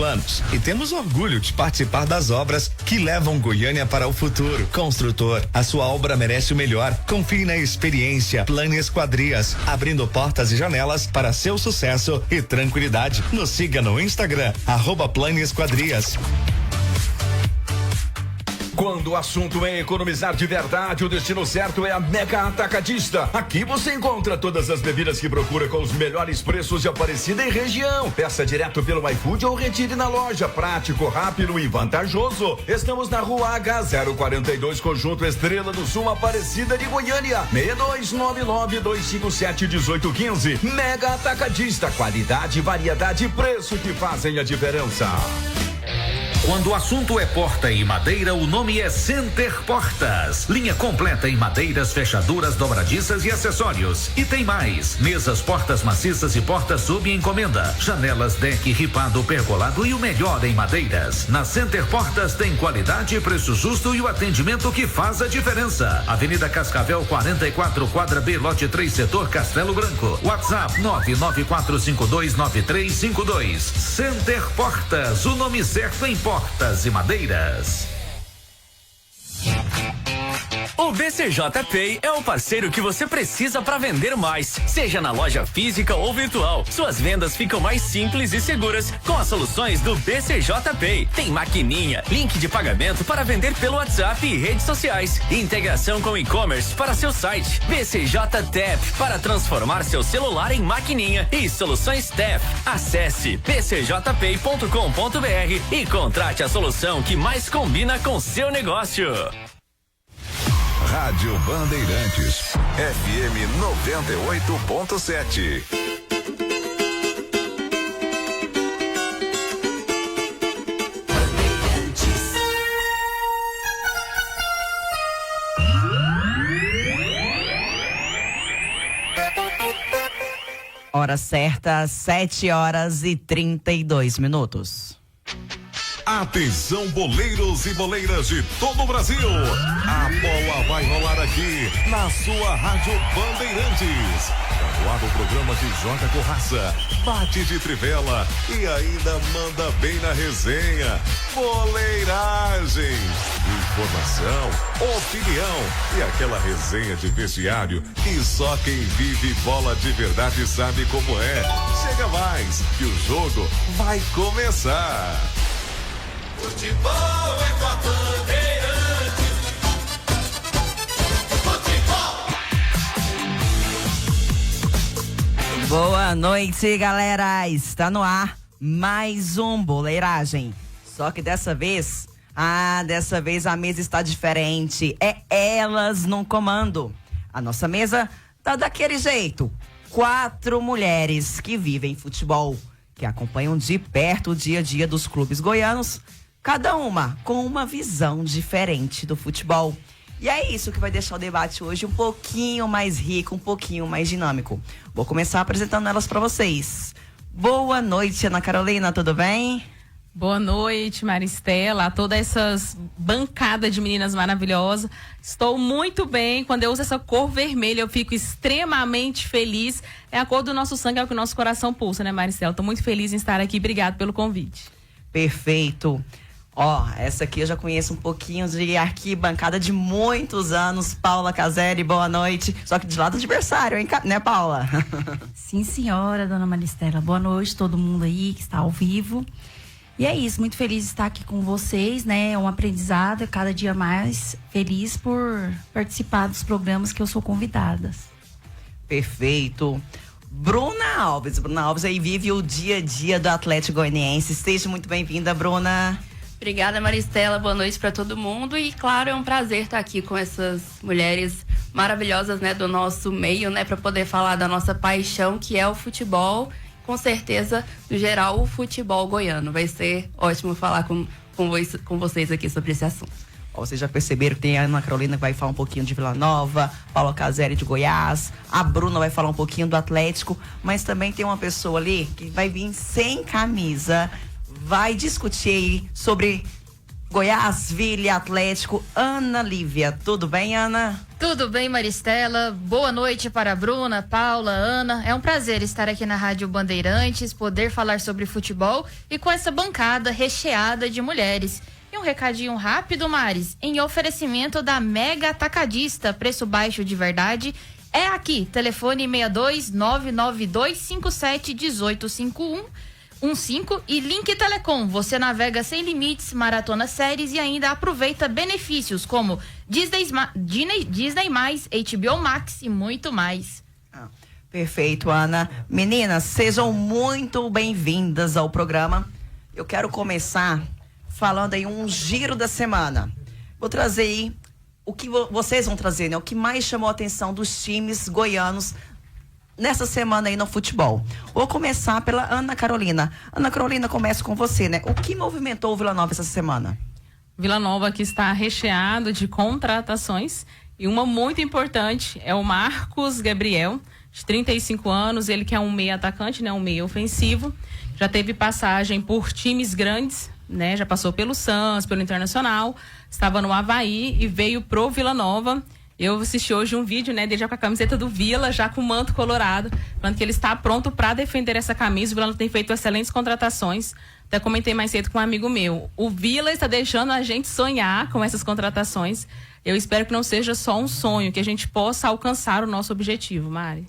anos e temos orgulho de participar das obras que levam Goiânia para o futuro. Construtor, a sua obra merece o melhor. Confie na experiência Plano Esquadrias, abrindo portas e janelas para seu sucesso e tranquilidade. Nos siga no Instagram, @Plano Esquadrias. Quando o assunto é economizar de verdade, o destino certo é a Mega Atacadista. Aqui você encontra todas as bebidas que procura com os melhores preços de Aparecida e região. Peça direto pelo iFood ou retire na loja. Prático, rápido e vantajoso. Estamos na Rua H042, Conjunto Estrela do Sul, Aparecida de Goiânia. 6299-257-1815. Mega Atacadista. Qualidade, variedade e preço que fazem a diferença. Quando o assunto é porta e madeira, o nome é Center Portas. Linha completa em madeiras, fechaduras, dobradiças e acessórios. E tem mais: mesas, portas maciças e portas sob encomenda. Janelas, deck, ripado, pergolado e o melhor em madeiras. Na Center Portas tem qualidade, preço justo e o atendimento que faz a diferença. Avenida Cascavel 44, quadra B, lote 3, setor Castelo Branco. WhatsApp 994529352. Center Portas, o nome certo em portas e madeiras. O BCJ Pay é o parceiro que você precisa para vender mais, seja na loja física ou virtual. Suas vendas ficam mais simples e seguras com as soluções do BCJ Pay. Tem maquininha, link de pagamento para vender pelo WhatsApp e redes sociais, integração com e-commerce para seu site, BCJ Tap para transformar seu celular em maquininha e soluções Tap. Acesse bcjpay.com.br e contrate a solução que mais combina com seu negócio. Rádio Bandeirantes, FM 98.7. Hora certa, 7h32. Atenção, boleiros e boleiras de todo o Brasil. A bola vai rolar aqui na sua Rádio Bandeirantes. Graduado o programa de Joga com Raça, bate de trivela e ainda manda bem na resenha. Boleiragem, informação, opinião e aquela resenha de vestiário que só quem vive bola de verdade sabe como é. Chega mais, que o jogo vai começar. Futebol é com a Bandeirantes. Futebol. Boa noite, galera. Está no ar mais um Boleiragem. Só que dessa vez a mesa está diferente. É elas no comando. A nossa mesa tá daquele jeito. 4 mulheres que vivem futebol, que acompanham de perto o dia a dia dos clubes goianos, cada uma com uma visão diferente do futebol. E é isso que vai deixar o debate hoje um pouquinho mais rico, um pouquinho mais dinâmico. Vou começar apresentando elas para vocês. Boa noite, Ana Carolina, tudo bem? Boa noite, Maristela, a toda essas bancadas de meninas maravilhosas. Estou muito bem. Quando eu uso essa cor vermelha, eu fico extremamente feliz. É a cor do nosso sangue, é o que o nosso coração pulsa, né, Maristela? Estou muito feliz em estar aqui. Obrigado pelo convite. Perfeito. Ó, essa aqui eu já conheço um pouquinho de arquibancada de muitos anos. Paula Caselli, boa noite. Só que de lado do adversário, hein, né, Paula? Sim, senhora, dona Maristela. Boa noite, todo mundo aí que está ao vivo. E é isso, muito feliz de estar aqui com vocês, né? É um aprendizado, cada dia mais feliz por participar dos programas que eu sou convidada. Perfeito. Bruna Alves aí vive o dia a dia do Atlético Goianiense. Seja muito bem-vinda, Bruna. Obrigada, Maristela. Boa noite para todo mundo. E, claro, é um prazer estar aqui com essas mulheres maravilhosas, né, do nosso meio, né, para poder falar da nossa paixão, que é o futebol. Com certeza, no geral, o futebol goiano. Vai ser ótimo falar com vocês aqui sobre esse assunto. Vocês já perceberam que tem a Ana Carolina que vai falar um pouquinho de Vila Nova, Paula Caselli de Goiás, a Bruna vai falar um pouquinho do Atlético, mas também tem uma pessoa ali que vai vir sem camisa, vai discutir aí sobre Goiás, Vila Atlético, Ana Lívia. Tudo bem, Ana? Tudo bem, Maristela. Boa noite para a Bruna, Paula, Ana. É um prazer estar aqui na Rádio Bandeirantes, poder falar sobre futebol e com essa bancada recheada de mulheres. E um recadinho rápido, Maris, em oferecimento da Mega Atacadista, preço baixo de verdade. É aqui, telefone 62-99257-1851. 15 e Link Telecom, você navega sem limites, maratona séries e ainda aproveita benefícios como Disney+, HBO Max e muito mais. Perfeito, Ana. Meninas, sejam muito bem-vindas ao programa. Eu quero começar falando aí um giro da semana. Vou trazer aí o que vocês vão trazer, né? O que mais chamou a atenção dos times goianos nessa semana aí no futebol. Vou começar pela Ana Carolina. Ana Carolina, começo com você, né? O que movimentou o Vila Nova essa semana? Vila Nova que está recheado de contratações e uma muito importante é o Marcos Gabriel, de 35 anos, ele que é um meia atacante, né? Um meia ofensivo, já teve passagem por times grandes, né? Já passou pelo Santos, pelo Internacional, estava no Avaí e veio pro Vila Nova. Eu assisti hoje um vídeo, né, dele já com a camiseta do Vila, já com o manto colorado, falando que ele está pronto para defender essa camisa. O Vila tem feito excelentes contratações. Até comentei mais cedo com um amigo meu. O Vila está deixando a gente sonhar com essas contratações. Eu espero que não seja só um sonho, que a gente possa alcançar o nosso objetivo, Mari.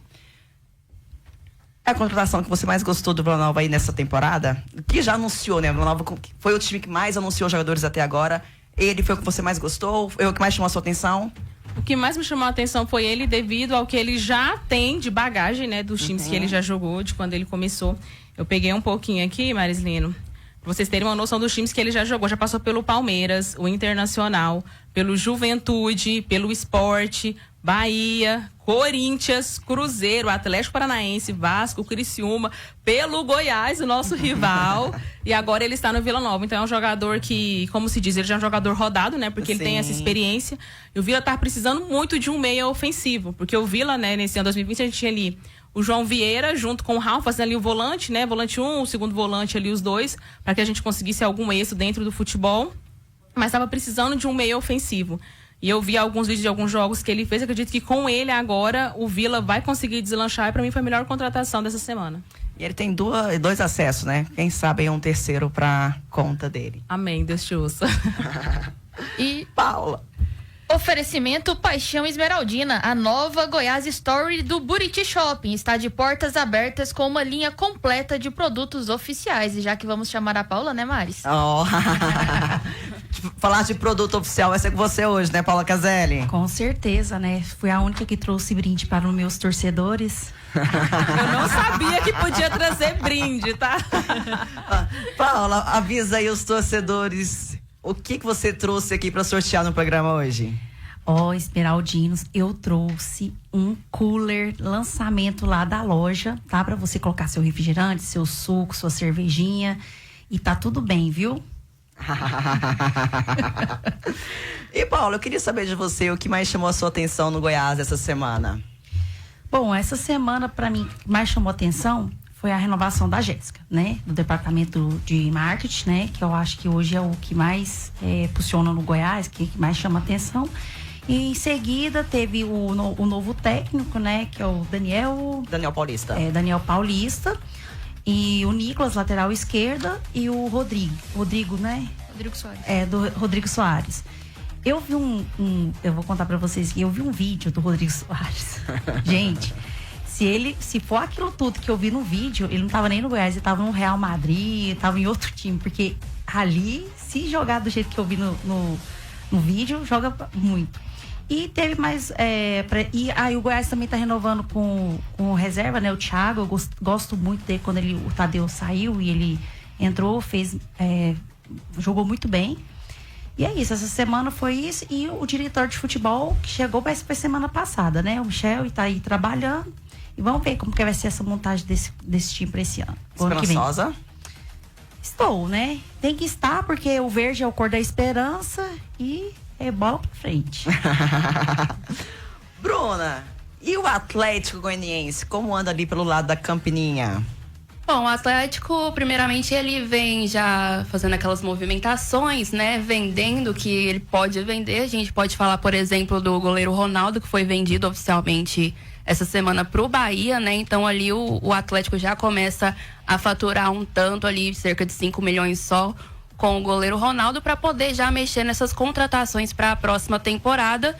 É a contratação que você mais gostou do Vila Nova aí nessa temporada? Que já anunciou, né? O Vila Nova foi o time que mais anunciou jogadores até agora. Ele foi o que você mais gostou? Foi o que mais chamou a sua atenção? O que mais me chamou a atenção foi ele devido ao que ele já tem de bagagem, né? Dos times que ele já jogou, de quando ele começou. Eu peguei um pouquinho aqui, Marislino, pra vocês terem uma noção dos times que ele já jogou. Já passou pelo Palmeiras, o Internacional, pelo Juventude, pelo Sport, Bahia, Corinthians, Cruzeiro, Atlético Paranaense, Vasco, Criciúma, pelo Goiás, o nosso rival. E agora ele está no Vila Nova. Então é um jogador que, como se diz, ele já é um jogador rodado, né? Porque ele tem essa experiência. E o Vila tá precisando muito de um meia ofensivo. Porque o Vila, né, nesse ano 2020, a gente tinha ali o João Vieira junto com o Ralf, fazendo ali o volante, né? Volante 1, o segundo volante ali, os dois, para que a gente conseguisse algum êxito dentro do futebol. Mas estava precisando de um meia ofensivo. E eu vi alguns vídeos de alguns jogos que ele fez. Acredito que com ele agora o Vila vai conseguir deslanchar. E para mim foi a melhor contratação dessa semana. E ele tem dois acessos, né? Quem sabe aí um terceiro para conta dele. Amém, Deus te ouça. E Paula. Oferecimento Paixão Esmeraldina, a nova Goiás Story do Buriti Shopping. Está de portas abertas com uma linha completa de produtos oficiais. E já que vamos chamar a Paula, né, Maris? Falar de produto oficial vai ser com você hoje, né, Paula Caselli? Com certeza, né? Fui a única que trouxe brinde para os meus torcedores. Eu não sabia que podia trazer brinde, tá? Paula, avisa aí os torcedores. O que você trouxe aqui para sortear no programa hoje? Esmeraldinos, eu trouxe um cooler lançamento lá da loja, tá? Para você colocar seu refrigerante, seu suco, sua cervejinha. E tá tudo bem, viu? E Paulo, eu queria saber de você o que mais chamou a sua atenção no Goiás essa semana. Bom, essa semana para mim o que mais chamou a atenção foi a renovação da Jéssica, né? Do departamento de marketing, né? Que eu acho que hoje é o que mais funciona no Goiás, que mais chama a atenção. E em seguida teve o novo técnico, né? Que é o Daniel Paulista. Daniel Paulista. E o Nicolas, lateral esquerda, e o Rodrigo, né? Rodrigo Soares. Do Rodrigo Soares. Eu vi eu vou contar pra vocês que eu vi um vídeo do Rodrigo Soares. Gente, se for aquilo tudo que eu vi no vídeo, ele não tava nem no Goiás, ele tava no Real Madrid, tava em outro time, porque ali, se jogar do jeito que eu vi no vídeo, joga muito. E teve mais. E aí o Goiás também tá renovando com o reserva, né? O Thiago. Eu gosto muito dele quando o Tadeu saiu e ele entrou, jogou muito bem. E é isso, essa semana foi isso. E o diretor de futebol que chegou vai ser semana passada, né? O Michel, e tá aí trabalhando. E vamos ver como que vai ser essa montagem desse time pra esse ano. Esperançosa? Estou, né? Tem que estar, porque o verde é o cor da esperança e é bola pra frente. Bruna, e o Atlético Goianiense, como anda ali pelo lado da Campininha? Bom, o Atlético, primeiramente, ele vem já fazendo aquelas movimentações, né? Vendendo o que ele pode vender. A gente pode falar, por exemplo, do goleiro Ronaldo, que foi vendido oficialmente essa semana pro Bahia, né? Então ali o Atlético já começa a faturar um tanto ali, cerca de 5 milhões só, com o goleiro Ronaldo, para poder já mexer nessas contratações para a próxima temporada.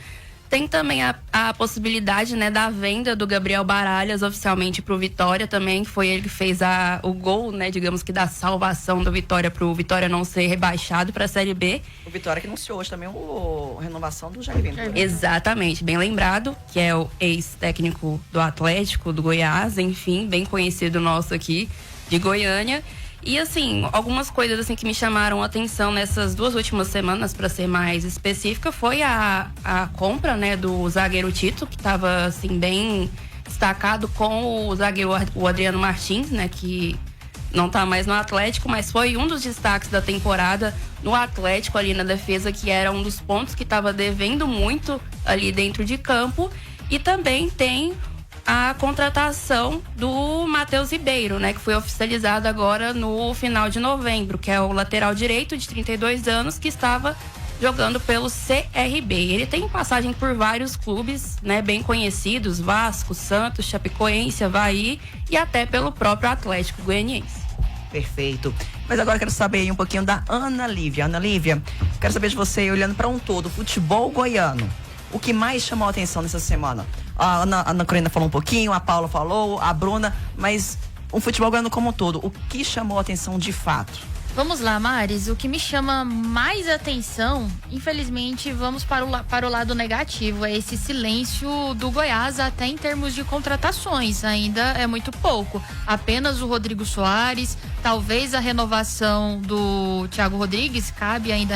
Tem também a possibilidade, né, da venda do Gabriel Baralhas oficialmente pro Vitória também. Foi ele que fez o gol, né, digamos que da salvação do Vitória pro Vitória não ser rebaixado para a Série B. O Vitória que anunciou hoje também a renovação do Jair Ventura. Exatamente, bem lembrado, que é o ex-técnico do Atlético, do Goiás, enfim, bem conhecido nosso aqui de Goiânia. E assim, algumas coisas assim que me chamaram a atenção nessas 2 últimas semanas, para ser mais específica, foi a compra, né, do zagueiro Tito, que estava assim bem destacado, com o zagueiro o Adriano Martins, né, que não tá mais no Atlético, mas foi um dos destaques da temporada no Atlético ali na defesa, que era um dos pontos que estava devendo muito ali dentro de campo. E também tem a contratação do Matheus Ribeiro, né, que foi oficializado agora no final de novembro, que é o lateral direito de 32 anos que estava jogando pelo CRB. Ele tem passagem por vários clubes, né, bem conhecidos, Vasco, Santos, Chapecoense, Avaí e até pelo próprio Atlético Goianiense. Perfeito. Mas agora eu quero saber aí um pouquinho da Ana Lívia. Ana Lívia, quero saber de você, olhando para um todo, futebol goiano. O que mais chamou a atenção nessa semana? A Ana Corina falou um pouquinho, a Paula falou, a Bruna, mas o futebol goiano como um todo, o que chamou a atenção de fato? Vamos lá, Maris, o que me chama mais atenção, infelizmente, vamos para o lado negativo, é esse silêncio do Goiás até em termos de contratações, ainda é muito pouco. Apenas o Rodrigo Soares, talvez a renovação do Thiago Rodrigues, cabe ainda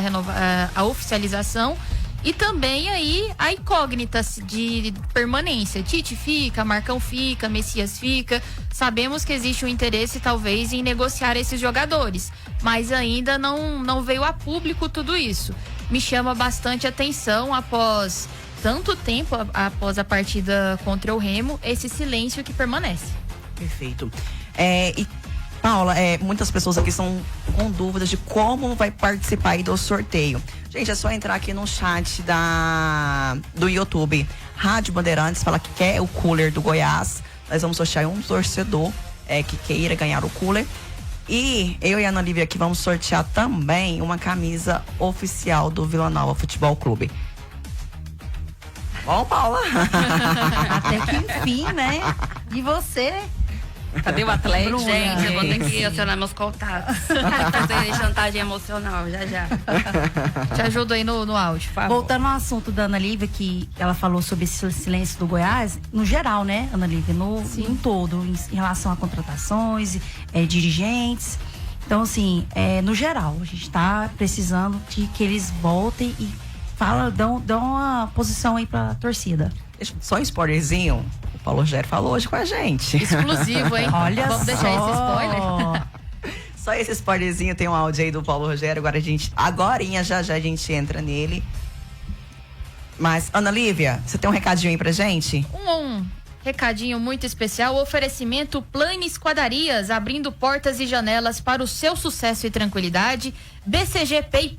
a oficialização. E também aí a incógnita de permanência. Tite fica, Marcão fica, Messias fica. Sabemos que existe um interesse talvez em negociar esses jogadores, mas ainda não veio a público tudo isso. Me chama bastante atenção após tanto tempo, após a partida contra o Remo, esse silêncio que permanece. Perfeito. E Paula, muitas pessoas aqui estão com dúvidas de como vai participar aí do sorteio. Gente, é só entrar aqui no chat do YouTube, Rádio Bandeirantes, fala que quer o cooler do Goiás. Nós vamos sortear um torcedor que queira ganhar o cooler. E eu e a Ana Lívia aqui vamos sortear também uma camisa oficial do Vila Nova Futebol Clube. Bom, Paula? Até que enfim, né? E você? Cadê o Atlético? Gente, eu vou ter que acionar meus contatos. Fazer chantagem emocional, já. Te ajudo aí no áudio, por favor. Voltando ao assunto da Ana Lívia, que ela falou sobre esse silêncio do Goiás, no geral, né, Ana Lívia? No todo, em relação a contratações, dirigentes. Então, assim, no geral, a gente tá precisando de que eles voltem e dão uma posição aí pra torcida. Só um spoilerzinho. O Paulo Rogério falou hoje com a gente. Exclusivo, hein? Olha Vamos deixar esse spoiler. Só esse spoilerzinho, tem um áudio aí do Paulo Rogério. Agorinha já a gente entra nele. Mas, Ana Lívia, você tem um recadinho aí pra gente? Um recadinho muito especial. Oferecimento Plane Esquadarias, abrindo portas e janelas para o seu sucesso e tranquilidade. BCG Pay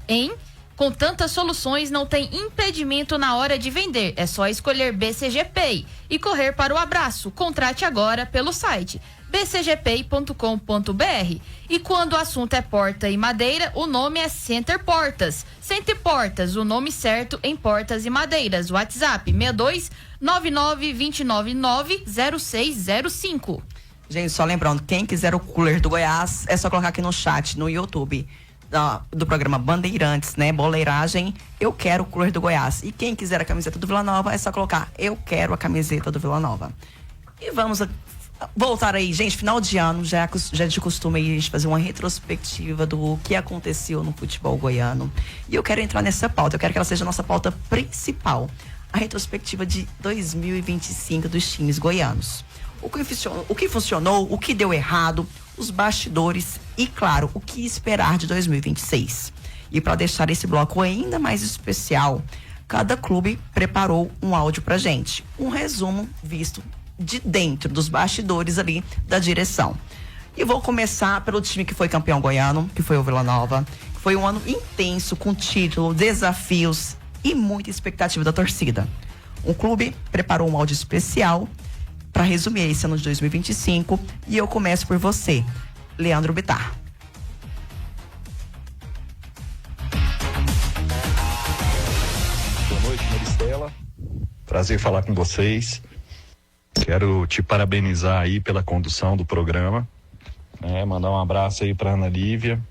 Com tantas soluções, não tem impedimento na hora de vender. É só escolher BCG Pay e correr para o abraço. Contrate agora pelo site bcgpay.com.br. E quando o assunto é porta e madeira, o nome é Center Portas. Center Portas, o nome certo em portas e madeiras. WhatsApp 6299290605. Gente, só lembrando, quem quiser o cooler do Goiás, é só colocar aqui no chat, no YouTube. Do programa Bandeirantes, né? Boleiragem, eu quero o cooler do Goiás. E quem quiser a camiseta do Vila Nova, é só colocar, eu quero a camiseta do Vila Nova. E vamos voltar aí, gente, final de ano, já é de costume aí a gente fazer uma retrospectiva do que aconteceu no futebol goiano. E eu quero entrar nessa pauta, eu quero que ela seja a nossa pauta principal. A retrospectiva de 2025 dos times goianos. O que funcionou, o que deu errado, os bastidores e, claro, o que esperar de 2026. E para deixar esse bloco ainda mais especial, cada clube preparou um áudio pra gente. Um resumo visto de dentro dos bastidores ali da direção. E vou começar pelo time que foi campeão goiano, que foi o Vila Nova. Foi um ano intenso, com título, desafios e muita expectativa da torcida. O clube preparou um áudio especial para resumir esse ano de 2025 e eu começo por você, Leandro Bittar. Boa noite, Maristela. Prazer falar com vocês. Quero te parabenizar aí pela condução do programa. Mandar um abraço aí para Ana Lívia,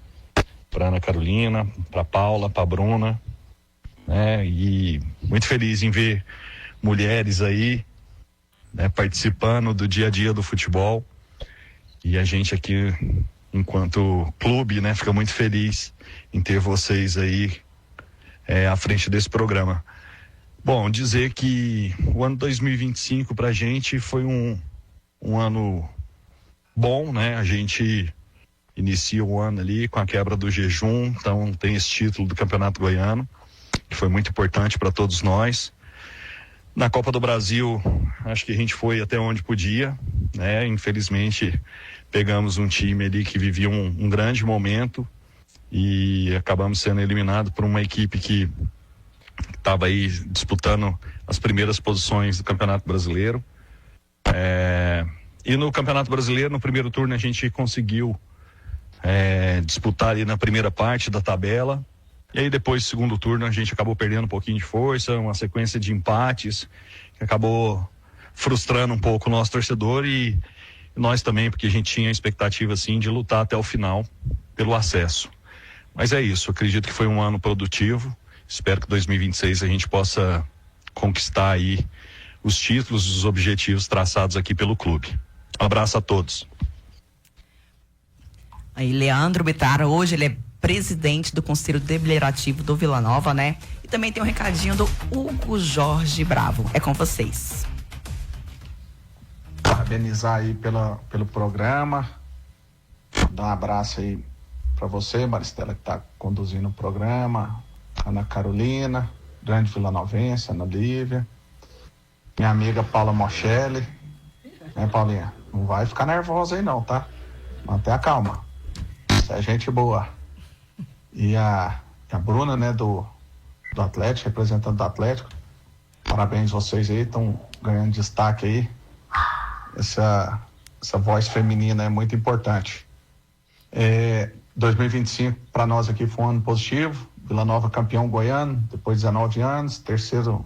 para Ana Carolina, para Paula, para Bruna. E muito feliz em ver mulheres aí, participando do dia a dia do futebol. E a gente aqui, enquanto clube, fica muito feliz em ter vocês aí à frente desse programa. Bom, dizer que o ano 2025 pra gente foi um ano bom, A gente inicia o ano ali com a quebra do jejum, então tem esse título do Campeonato Goiano, que foi muito importante para todos nós. Na Copa do Brasil, acho que a gente foi até onde podia, Infelizmente, pegamos um time ali que vivia um grande momento e acabamos sendo eliminados por uma equipe que estava aí disputando as primeiras posições do Campeonato Brasileiro. E no Campeonato Brasileiro, no primeiro turno, a gente conseguiu disputar ali na primeira parte da tabela. E aí depois, no segundo turno, a gente acabou perdendo um pouquinho de força, uma sequência de empates que acabou frustrando um pouco o nosso torcedor e nós também, porque a gente tinha a expectativa, assim, de lutar até o final pelo acesso. Mas é isso, acredito que foi um ano produtivo. Espero que 2026 a gente possa conquistar aí os títulos, os objetivos traçados aqui pelo clube. Um abraço a todos. Aí, Leandro Bittar, hoje ele é presidente do Conselho Deliberativo do Vila Nova, E também tem um recadinho do Hugo Jorge Bravo. É com vocês. Parabenizar aí pelo programa. Dar um abraço aí para você, Maristela, que está conduzindo o programa. Ana Carolina, grande vilanovense, Ana Lívia. Minha amiga Paula Mochelli. Paulinha? Não vai ficar nervosa aí não, tá? Mantenha a calma. Isso é gente boa. E a Bruna, do Atlético, representante do Atlético. Parabéns vocês aí, estão ganhando destaque aí. Essa voz feminina é muito importante. 2025 para nós aqui foi um ano positivo. Vila Nova campeão goiano, depois de 19 anos, terceira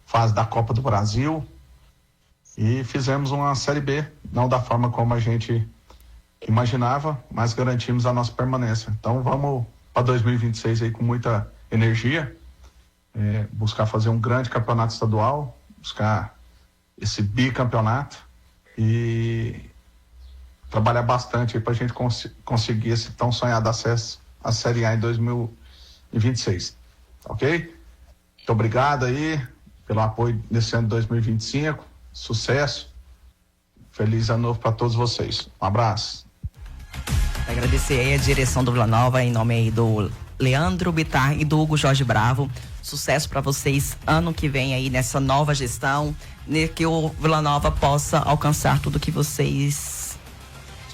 fase da Copa do Brasil. E fizemos uma Série B, não da forma como a gente imaginava, mas garantimos a nossa permanência. Então vamos para 2026 aí com muita energia, buscar fazer um grande campeonato estadual, buscar esse bicampeonato e trabalhar bastante aí para a gente conseguir esse tão sonhado acesso à Série A em 2026, ok? Muito obrigado aí pelo apoio nesse ano de 2025, sucesso, feliz ano novo para todos vocês, um abraço. Agradecer aí a direção do Vila Nova, em nome aí do Leandro Bittar e do Hugo Jorge Bravo. Sucesso para vocês ano que vem aí nessa nova gestão, que o Vila Nova possa alcançar tudo que vocês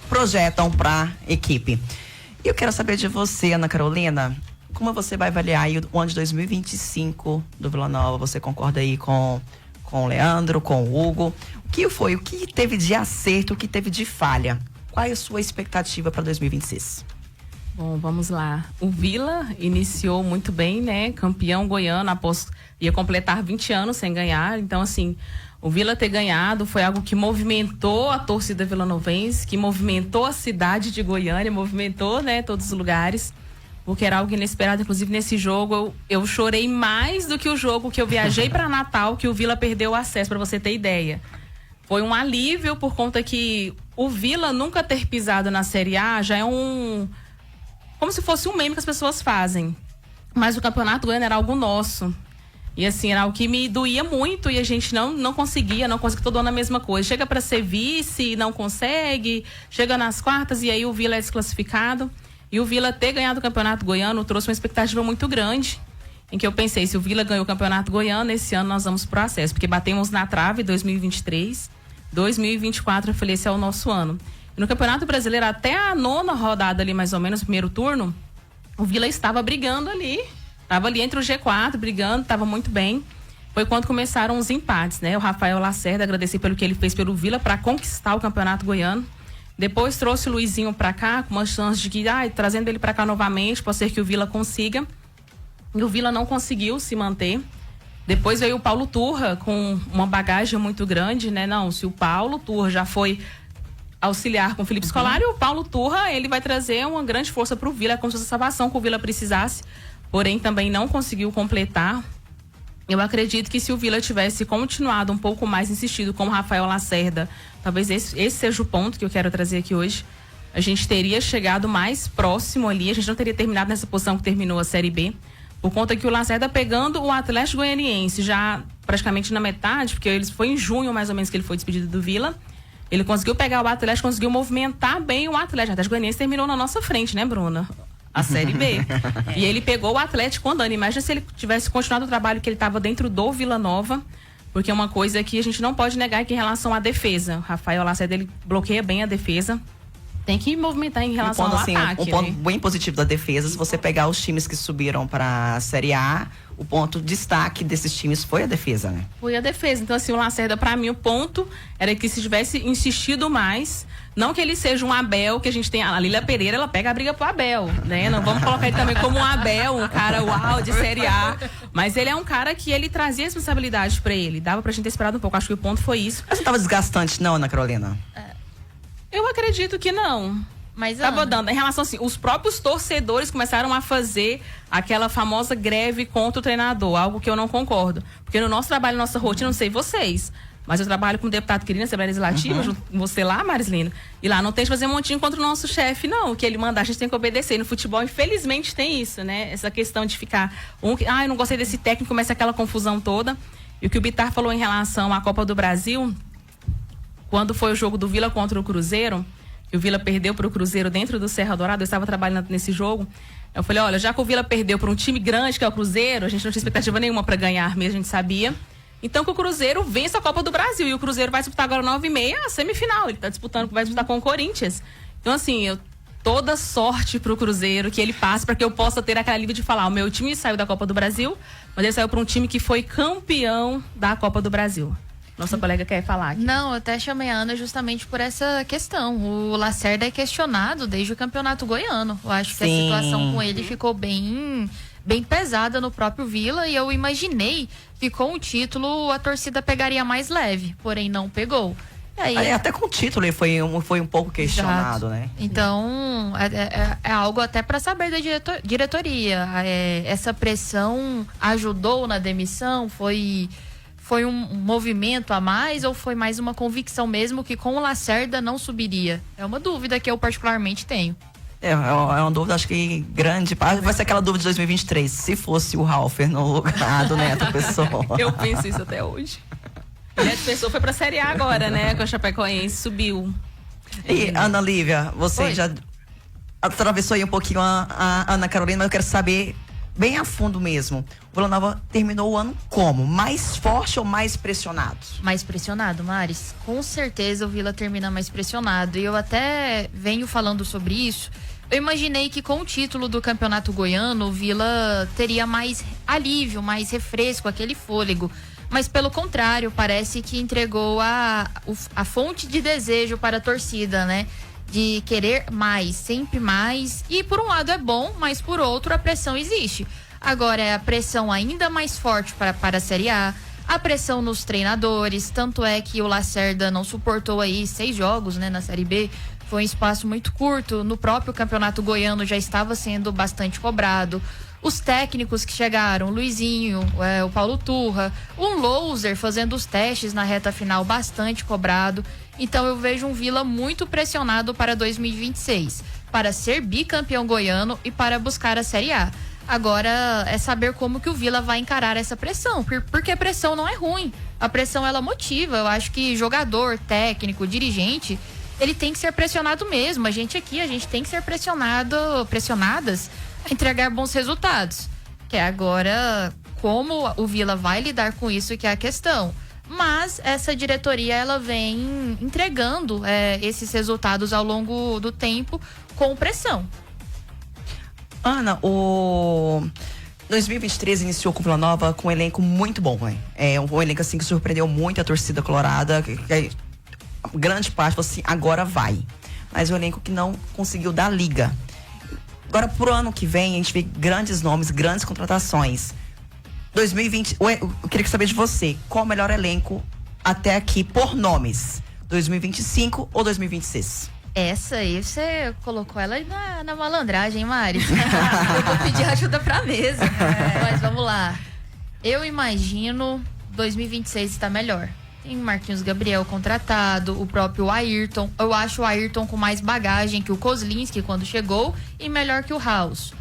projetam para a equipe. E eu quero saber de você, Ana Carolina, como você vai avaliar aí o ano de 2025 do Vila Nova? Você concorda aí com o Leandro, com o Hugo? O que teve de acerto, o que teve de falha? Qual é a sua expectativa para 2026? Bom, vamos lá. O Vila iniciou muito bem, Campeão goiano, ia completar 20 anos sem ganhar. Então, assim, o Vila ter ganhado foi algo que movimentou a torcida vilanovense, que movimentou a cidade de Goiânia, movimentou, todos os lugares, porque era algo inesperado. Inclusive, nesse jogo, eu chorei mais do que o jogo que eu viajei para Natal, que o Vila perdeu o acesso, para você ter ideia. Foi um alívio por conta que o Vila nunca ter pisado na Série A já é como se fosse um meme que as pessoas fazem. Mas o Campeonato Goiano era algo nosso. E assim, era algo que me doía muito e a gente não conseguia todo ano a mesma coisa. Chega para ser vice, não consegue, chega nas quartas e aí o Vila é desclassificado. E o Vila ter ganhado o Campeonato Goiano trouxe uma expectativa muito grande, em que eu pensei, se o Vila ganhou o Campeonato Goiano, esse ano nós vamos pro acesso, porque batemos na trave em 2023, 2024 eu falei, esse é o nosso ano. No Campeonato Brasileiro, até a 9ª rodada ali, mais ou menos, primeiro turno, o Vila estava brigando ali. Estava ali entre o G4, brigando, estava muito bem. Foi quando começaram os empates, né? O Rafael Lacerda, agradecer pelo que ele fez pelo Vila para conquistar o Campeonato Goiano. Depois trouxe o Luizinho para cá, com uma chance de que, trazendo ele para cá novamente, pode ser que o Vila consiga. E o Vila não conseguiu se manter. Depois veio o Paulo Turra com uma bagagem muito grande, né? Não, se o Paulo Turra já foi auxiliar com o Felipe Scolari, o Paulo Turra, ele vai trazer uma grande força para o Vila, é como se fosse a salvação que o Vila precisasse. Porém, também não conseguiu completar. Eu acredito que se o Vila tivesse continuado um pouco mais insistido com o Rafael Lacerda, talvez esse seja o ponto que eu quero trazer aqui hoje, a gente teria chegado mais próximo ali, a gente não teria terminado nessa posição que terminou a Série B, por conta que o Lacerda pegando o Atlético Goianiense já praticamente na metade, porque foi em junho mais ou menos que ele foi despedido do Vila, ele conseguiu pegar o Atlético, conseguiu movimentar bem o Atlético Goianiense terminou na nossa frente, né, Bruna? A Série B. E ele pegou o Atlético andando. Imagina se ele tivesse continuado o trabalho que ele estava dentro do Vila Nova, porque é uma coisa que a gente não pode negar que em relação à defesa. O Rafael Lacerda, ele bloqueia bem a defesa. Tem que movimentar em relação ao ataque. Um ponto bem positivo da defesa, se você pegar os times que subiram para a Série A, o ponto de destaque desses times foi a defesa, né? Foi a defesa. Então, assim, o Lacerda, para mim, o ponto era que se tivesse insistido mais, não que ele seja um Abel, que a gente tem a Lília Pereira, ela pega a briga pro Abel, né? Não vamos colocar ele também como um Abel, um cara uau de Série A, mas ele é um cara que ele trazia responsabilidade para ele, dava pra gente ter esperado um pouco, acho que o ponto foi isso. Mas não tava desgastante não, Ana Carolina? Eu acredito que não. Mas tava dando. Em relação assim, os próprios torcedores começaram a fazer aquela famosa greve contra o treinador, algo que eu não concordo. Porque no nosso trabalho, nossa rotina, não sei vocês, mas eu trabalho com deputado querido na Assembleia Legislativa, junto com você lá, Marislina, e lá não tem que fazer um montinho contra o nosso chefe, não. O que ele mandar, a gente tem que obedecer. E no futebol, infelizmente, tem isso, né? Essa questão de ficar eu não gostei desse técnico, começa aquela confusão toda. E o que o Bitar falou em relação à Copa do Brasil, quando foi o jogo do Vila contra o Cruzeiro, e o Vila perdeu para o Cruzeiro dentro do Serra Dourada, eu estava trabalhando nesse jogo, eu falei, olha, já que o Vila perdeu para um time grande, que é o Cruzeiro, a gente não tinha expectativa nenhuma para ganhar mesmo, a gente sabia, então que o Cruzeiro vença a Copa do Brasil, e o Cruzeiro vai disputar agora 9h30 a semifinal, ele vai disputar com o Corinthians. Então assim, toda sorte pro Cruzeiro, que ele passe, para que eu possa ter aquela alívio de falar, o meu time saiu da Copa do Brasil, mas ele saiu para um time que foi campeão da Copa do Brasil. Nossa colega quer falar aqui. Não, eu até chamei a Ana justamente por essa questão. O Lacerda é questionado desde o Campeonato Goiano. Eu acho que a situação com ele ficou bem pesada no próprio Vila, e eu imaginei que com o título a torcida pegaria mais leve, porém não pegou. Aí, até com o título ele foi um pouco questionado, exato, né? Então, é algo até para saber da diretoria. Essa pressão ajudou na demissão? Foi um movimento a mais ou foi mais uma convicção mesmo que com o Lacerda não subiria? É uma dúvida que eu particularmente tenho. É uma dúvida, acho que grande. Vai ser aquela dúvida de 2023, se fosse o Ralfer no lugar do Neto Pessoa. Eu penso isso até hoje. O Neto Pessoa foi pra Série A agora, né? Com a Chapecoense, subiu. E, Ana Lívia, você já atravessou aí um pouquinho a Ana Carolina, mas eu quero saber bem a fundo mesmo. O Vila Nova terminou o ano como? Mais forte ou mais pressionado? Mais pressionado, Maris. Com certeza o Vila termina mais pressionado. E eu até venho falando sobre isso. Eu imaginei que com o título do Campeonato Goiano, o Vila teria mais alívio, mais refresco, aquele fôlego. Mas pelo contrário, parece que entregou a fonte de desejo para a torcida, né? De querer mais, sempre mais. E por um lado é bom, mas por outro a pressão existe. Agora é a pressão ainda mais forte para a Série A, a pressão nos treinadores, tanto é que o Lacerda não suportou aí 6 jogos, né, na Série B. Foi um espaço muito curto. No próprio Campeonato Goiano já estava sendo bastante cobrado. Os técnicos que chegaram, o Luizinho, o Paulo Turra, um Louser fazendo os testes na reta final, bastante cobrado. Então eu vejo um Vila muito pressionado para 2026, para ser bicampeão goiano e para buscar a Série A. Agora é saber como que o Vila vai encarar essa pressão, porque a pressão não é ruim. A pressão ela motiva. Eu acho que jogador, técnico, dirigente, ele tem que ser pressionado mesmo. A gente tem que ser pressionadas a entregar bons resultados. Que é agora como o Vila vai lidar com isso que é a questão. Mas essa diretoria, ela vem entregando esses resultados ao longo do tempo com pressão. Ana, o 2023 iniciou com Vila Nova com um elenco muito bom, né? Um elenco assim que surpreendeu muito a torcida colorada, que grande parte falou assim, agora vai. Mas um elenco que não conseguiu dar liga. Agora, pro ano que vem, a gente vê grandes nomes, grandes contratações. 2020, eu queria saber de você, qual o melhor elenco até aqui por nomes? 2025 ou 2026? Essa aí, você colocou ela na malandragem, Mari. Eu vou pedir ajuda pra mesa. Mas vamos lá. Eu imagino 2026 está melhor. Tem Marquinhos Gabriel contratado, o próprio Ayrton. Eu acho o Ayrton com mais bagagem que o Kozlinski quando chegou e melhor que o House.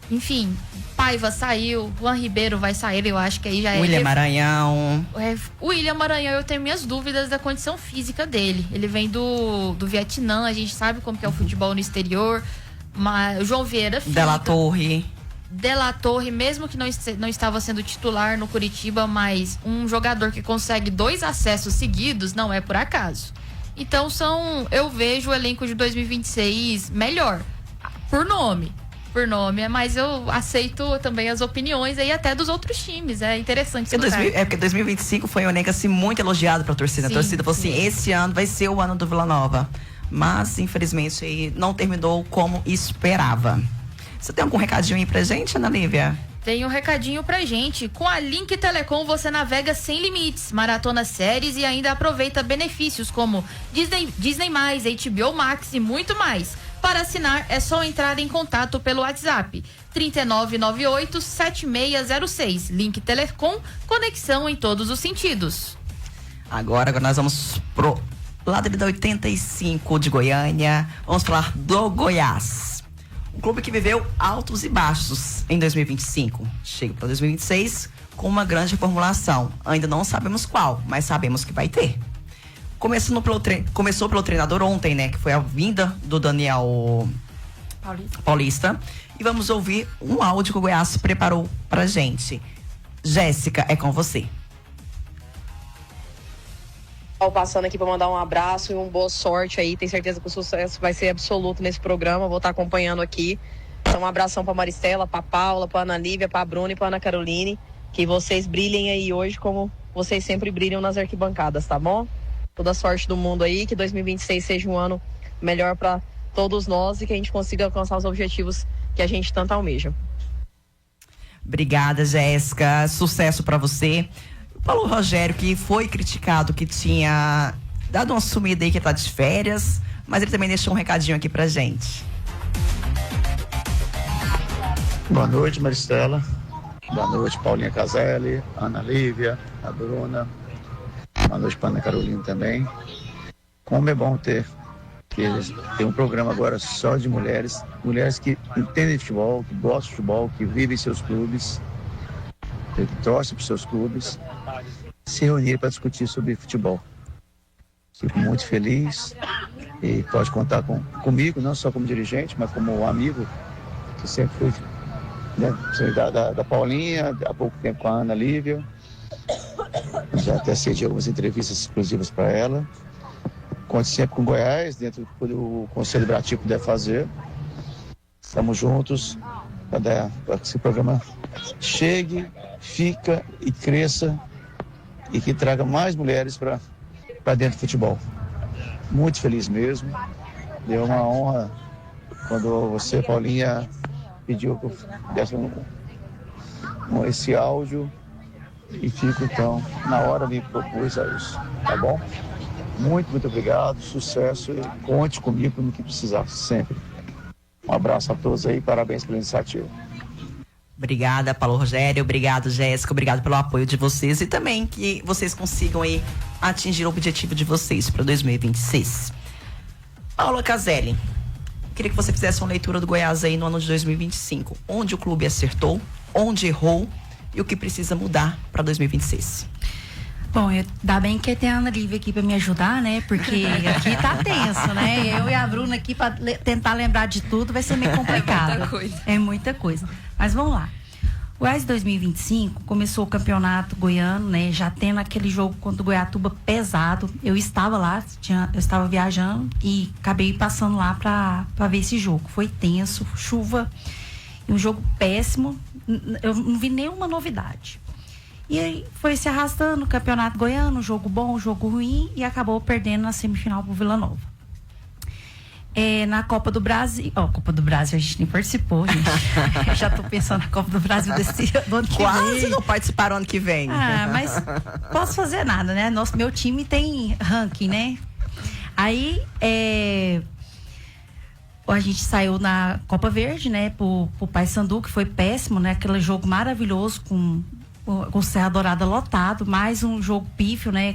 Enfim, Paiva saiu, Juan Ribeiro vai sair, eu acho que aí já é... William Maranhão. O William Maranhão, eu tenho minhas dúvidas da condição física dele. Ele vem do Vietnã, a gente sabe como que é o futebol no exterior. Mas o João Vieira fica. De La Torre, mesmo que não estava sendo titular no Curitiba, mas um jogador que consegue 2 acessos seguidos não é por acaso. Então eu vejo o elenco de 2026 melhor, por nome, mas eu aceito também as opiniões aí até dos outros times. É interessante escutar. Porque 2025 foi um elenco assim muito elogiado pra torcida. A torcida falou assim, esse ano vai ser o ano do Vila Nova. Mas, infelizmente, aí não terminou como esperava. Você tem algum recadinho aí pra gente, Ana Lívia? Tem um recadinho pra gente. Com a Link Telecom você navega sem limites, maratona séries e ainda aproveita benefícios como Disney+, HBO Max e muito mais. Para assinar é só entrar em contato pelo WhatsApp 3998-7606. Link Telecom, conexão em todos os sentidos. Agora nós vamos pro lado da 85 de Goiânia. Vamos falar do Goiás. Um clube que viveu altos e baixos em 2025. Chega para 2026 com uma grande reformulação. Ainda não sabemos qual, mas sabemos que vai ter. Começou pelo treinador ontem, né? Que foi a vinda do Daniel Paulista. E vamos ouvir um áudio que o Goiás preparou pra gente. Jéssica, é com você. Passando aqui para mandar um abraço e uma boa sorte aí. Tenho certeza que o sucesso vai ser absoluto nesse programa. Vou estar acompanhando aqui. Então, um abração para Maristela, para Paula, para Ana Lívia, para Bruna e para Ana Caroline. Que vocês brilhem aí hoje como vocês sempre brilham nas arquibancadas, tá bom? Toda a sorte do mundo aí. Que 2026 seja um ano melhor para todos nós e que a gente consiga alcançar os objetivos que a gente tanto almeja. Obrigada, Jéssica. Sucesso para você. Paulo Rogério, que foi criticado, que tinha dado uma sumida aí, que tá de férias, mas ele também deixou um recadinho aqui pra gente. Boa noite, Maristela. Boa noite, Paulinha Caselli, Ana Lívia, a Bruna. Boa noite para Ana Carolina também. Como é bom ter um programa agora só de mulheres que entendem de futebol, que gostam de futebol, que vivem seus clubes, que torcem para seus clubes, se reunir para discutir sobre futebol. Fico muito feliz e pode contar comigo, não só como dirigente, mas como um amigo, que sempre fui, né, da Paulinha, há pouco tempo com a Ana Lívia. Já até cedi algumas entrevistas exclusivas para ela. Conte sempre com o Goiás, dentro do que o Conselho Deliberativo puder fazer. Estamos juntos para que esse programa chegue, fica e cresça e que traga mais mulheres para dentro do futebol. Muito feliz mesmo. Deu uma honra quando você, Paulinha, pediu que eu desse esse áudio e fico então, na hora me propus a isso, tá bom? Muito, muito obrigado, sucesso e conte comigo no que precisar, sempre. Um abraço a todos aí, parabéns pela iniciativa. Obrigada, Paulo Rogério, obrigado, Jéssica, obrigado pelo apoio de vocês e também que vocês consigam aí atingir o objetivo de vocês para 2026. Paula Caselli, queria que você fizesse uma leitura do Goiás aí no ano de 2025, onde o clube acertou, onde errou e o que precisa mudar para 2026. Bom, dá bem que tem a Ana Lívia aqui pra me ajudar, né? Porque aqui tá tenso, né? Eu e a Bruna aqui pra tentar lembrar de tudo vai ser meio complicado. É muita coisa. É muita coisa. Mas vamos lá. O Goiás 2025 começou o campeonato goiano, né? Já tendo aquele jogo contra o Goiatuba pesado. Eu estava lá, eu estava viajando e acabei passando lá para ver esse jogo. Foi tenso, chuva, um jogo péssimo. Eu não vi nenhuma novidade. E aí foi se arrastando o campeonato goiano, jogo bom, jogo ruim, e acabou perdendo na semifinal pro Vila Nova. Na Copa do Brasil. Copa do Brasil a gente nem participou, gente. Eu já tô pensando na Copa do Brasil do ano que vem. Quase não participaram ano que vem. Mas posso fazer nada, né? Meu time tem ranking, né? Aí a gente saiu na Copa Verde, né? Pro Paysandu, que foi péssimo, né? Aquele jogo maravilhoso com o Serra Dourada lotado, mais um jogo pífio, né?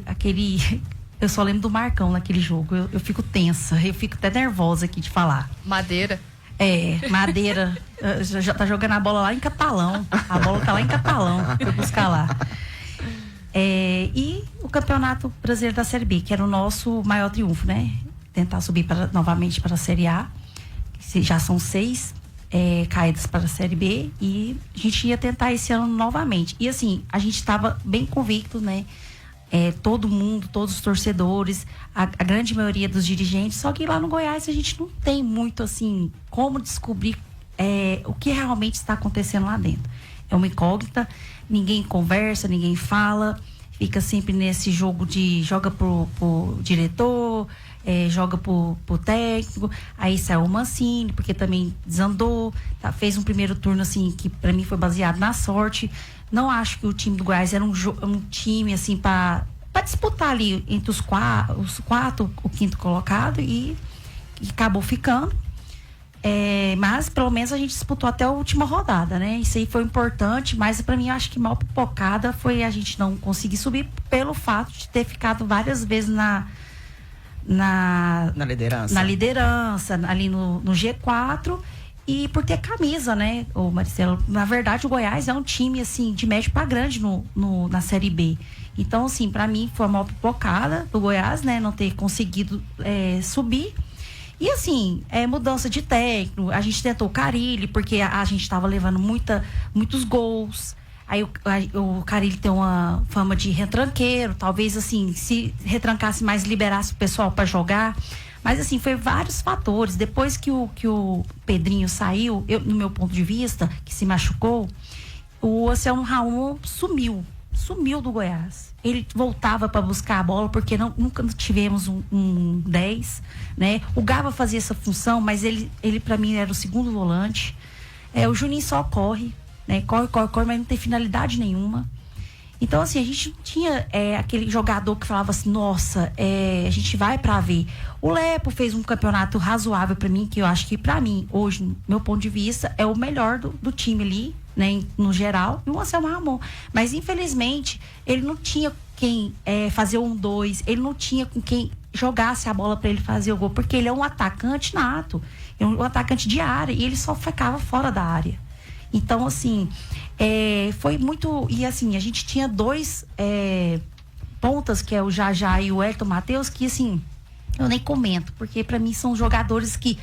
Aquele eu só lembro do Marcão naquele jogo. Eu fico tensa, eu fico até nervosa aqui de falar. Madeira. Madeira. Já tá jogando a bola lá em Catalão. A bola tá lá em Catalão. Foi buscar lá. E o Campeonato Brasileiro da Série B, que era o nosso maior triunfo, né? Tentar subir novamente para a Série A. Já são 6 caídas para a Série B. E a gente ia tentar esse ano novamente. E assim, a gente estava bem convicto, né? Todo mundo, todos os torcedores, a grande maioria dos dirigentes, só que lá no Goiás a gente não tem muito assim como descobrir o que realmente está acontecendo lá dentro. É uma incógnita, ninguém conversa, ninguém fala, fica sempre nesse jogo de joga pro diretor, joga pro técnico, aí saiu o Mancini, porque também desandou, tá? Fez um primeiro turno assim que para mim foi baseado na sorte. Não acho que o time do Goiás era um time assim para disputar ali entre os quatro, o quinto colocado, e acabou ficando. Mas pelo menos a gente disputou até a última rodada, né? Isso aí foi importante, mas para mim eu acho que mal pipocada foi a gente não conseguir subir pelo fato de ter ficado várias vezes na liderança, ali no G4. E por ter camisa, né, Marcelo? Na verdade, o Goiás é um time, assim, de médio para grande na Série B. Então, assim, para mim, foi uma pipocada do Goiás, né, não ter conseguido subir. E, assim, mudança de técnico. A gente tentou o Carille, porque a gente estava levando muitos gols. Aí o Carille tem uma fama de retranqueiro. Talvez, assim, se retrancasse mais, liberasse o pessoal para jogar. Mas assim, foi vários fatores. Depois que o Pedrinho saiu, no meu ponto de vista, que se machucou, o Anselmo Ramon sumiu do Goiás. Ele voltava para buscar a bola, porque nunca tivemos um 10, né? O Gava fazia essa função, mas ele para mim era o segundo volante. O Juninho só corre, né? Corre, mas não tem finalidade nenhuma. Então, assim, a gente não tinha aquele jogador que falava assim, nossa, a gente vai pra ver. O Lepo fez um campeonato razoável pra mim, que eu acho que pra mim, hoje, no meu ponto de vista, é o melhor do time ali, né, no geral, e o Anselmo Ramon. Mas, infelizmente, ele não tinha quem fazer 1-2, ele não tinha com quem jogasse a bola pra ele fazer o gol, porque ele é um atacante nato, é um atacante de área, e ele só ficava fora da área. Então, assim, foi muito... E, assim, a gente tinha 2 pontas, que é o Jajá e o Elton Matheus, que, assim, eu nem comento, porque, pra mim, são jogadores que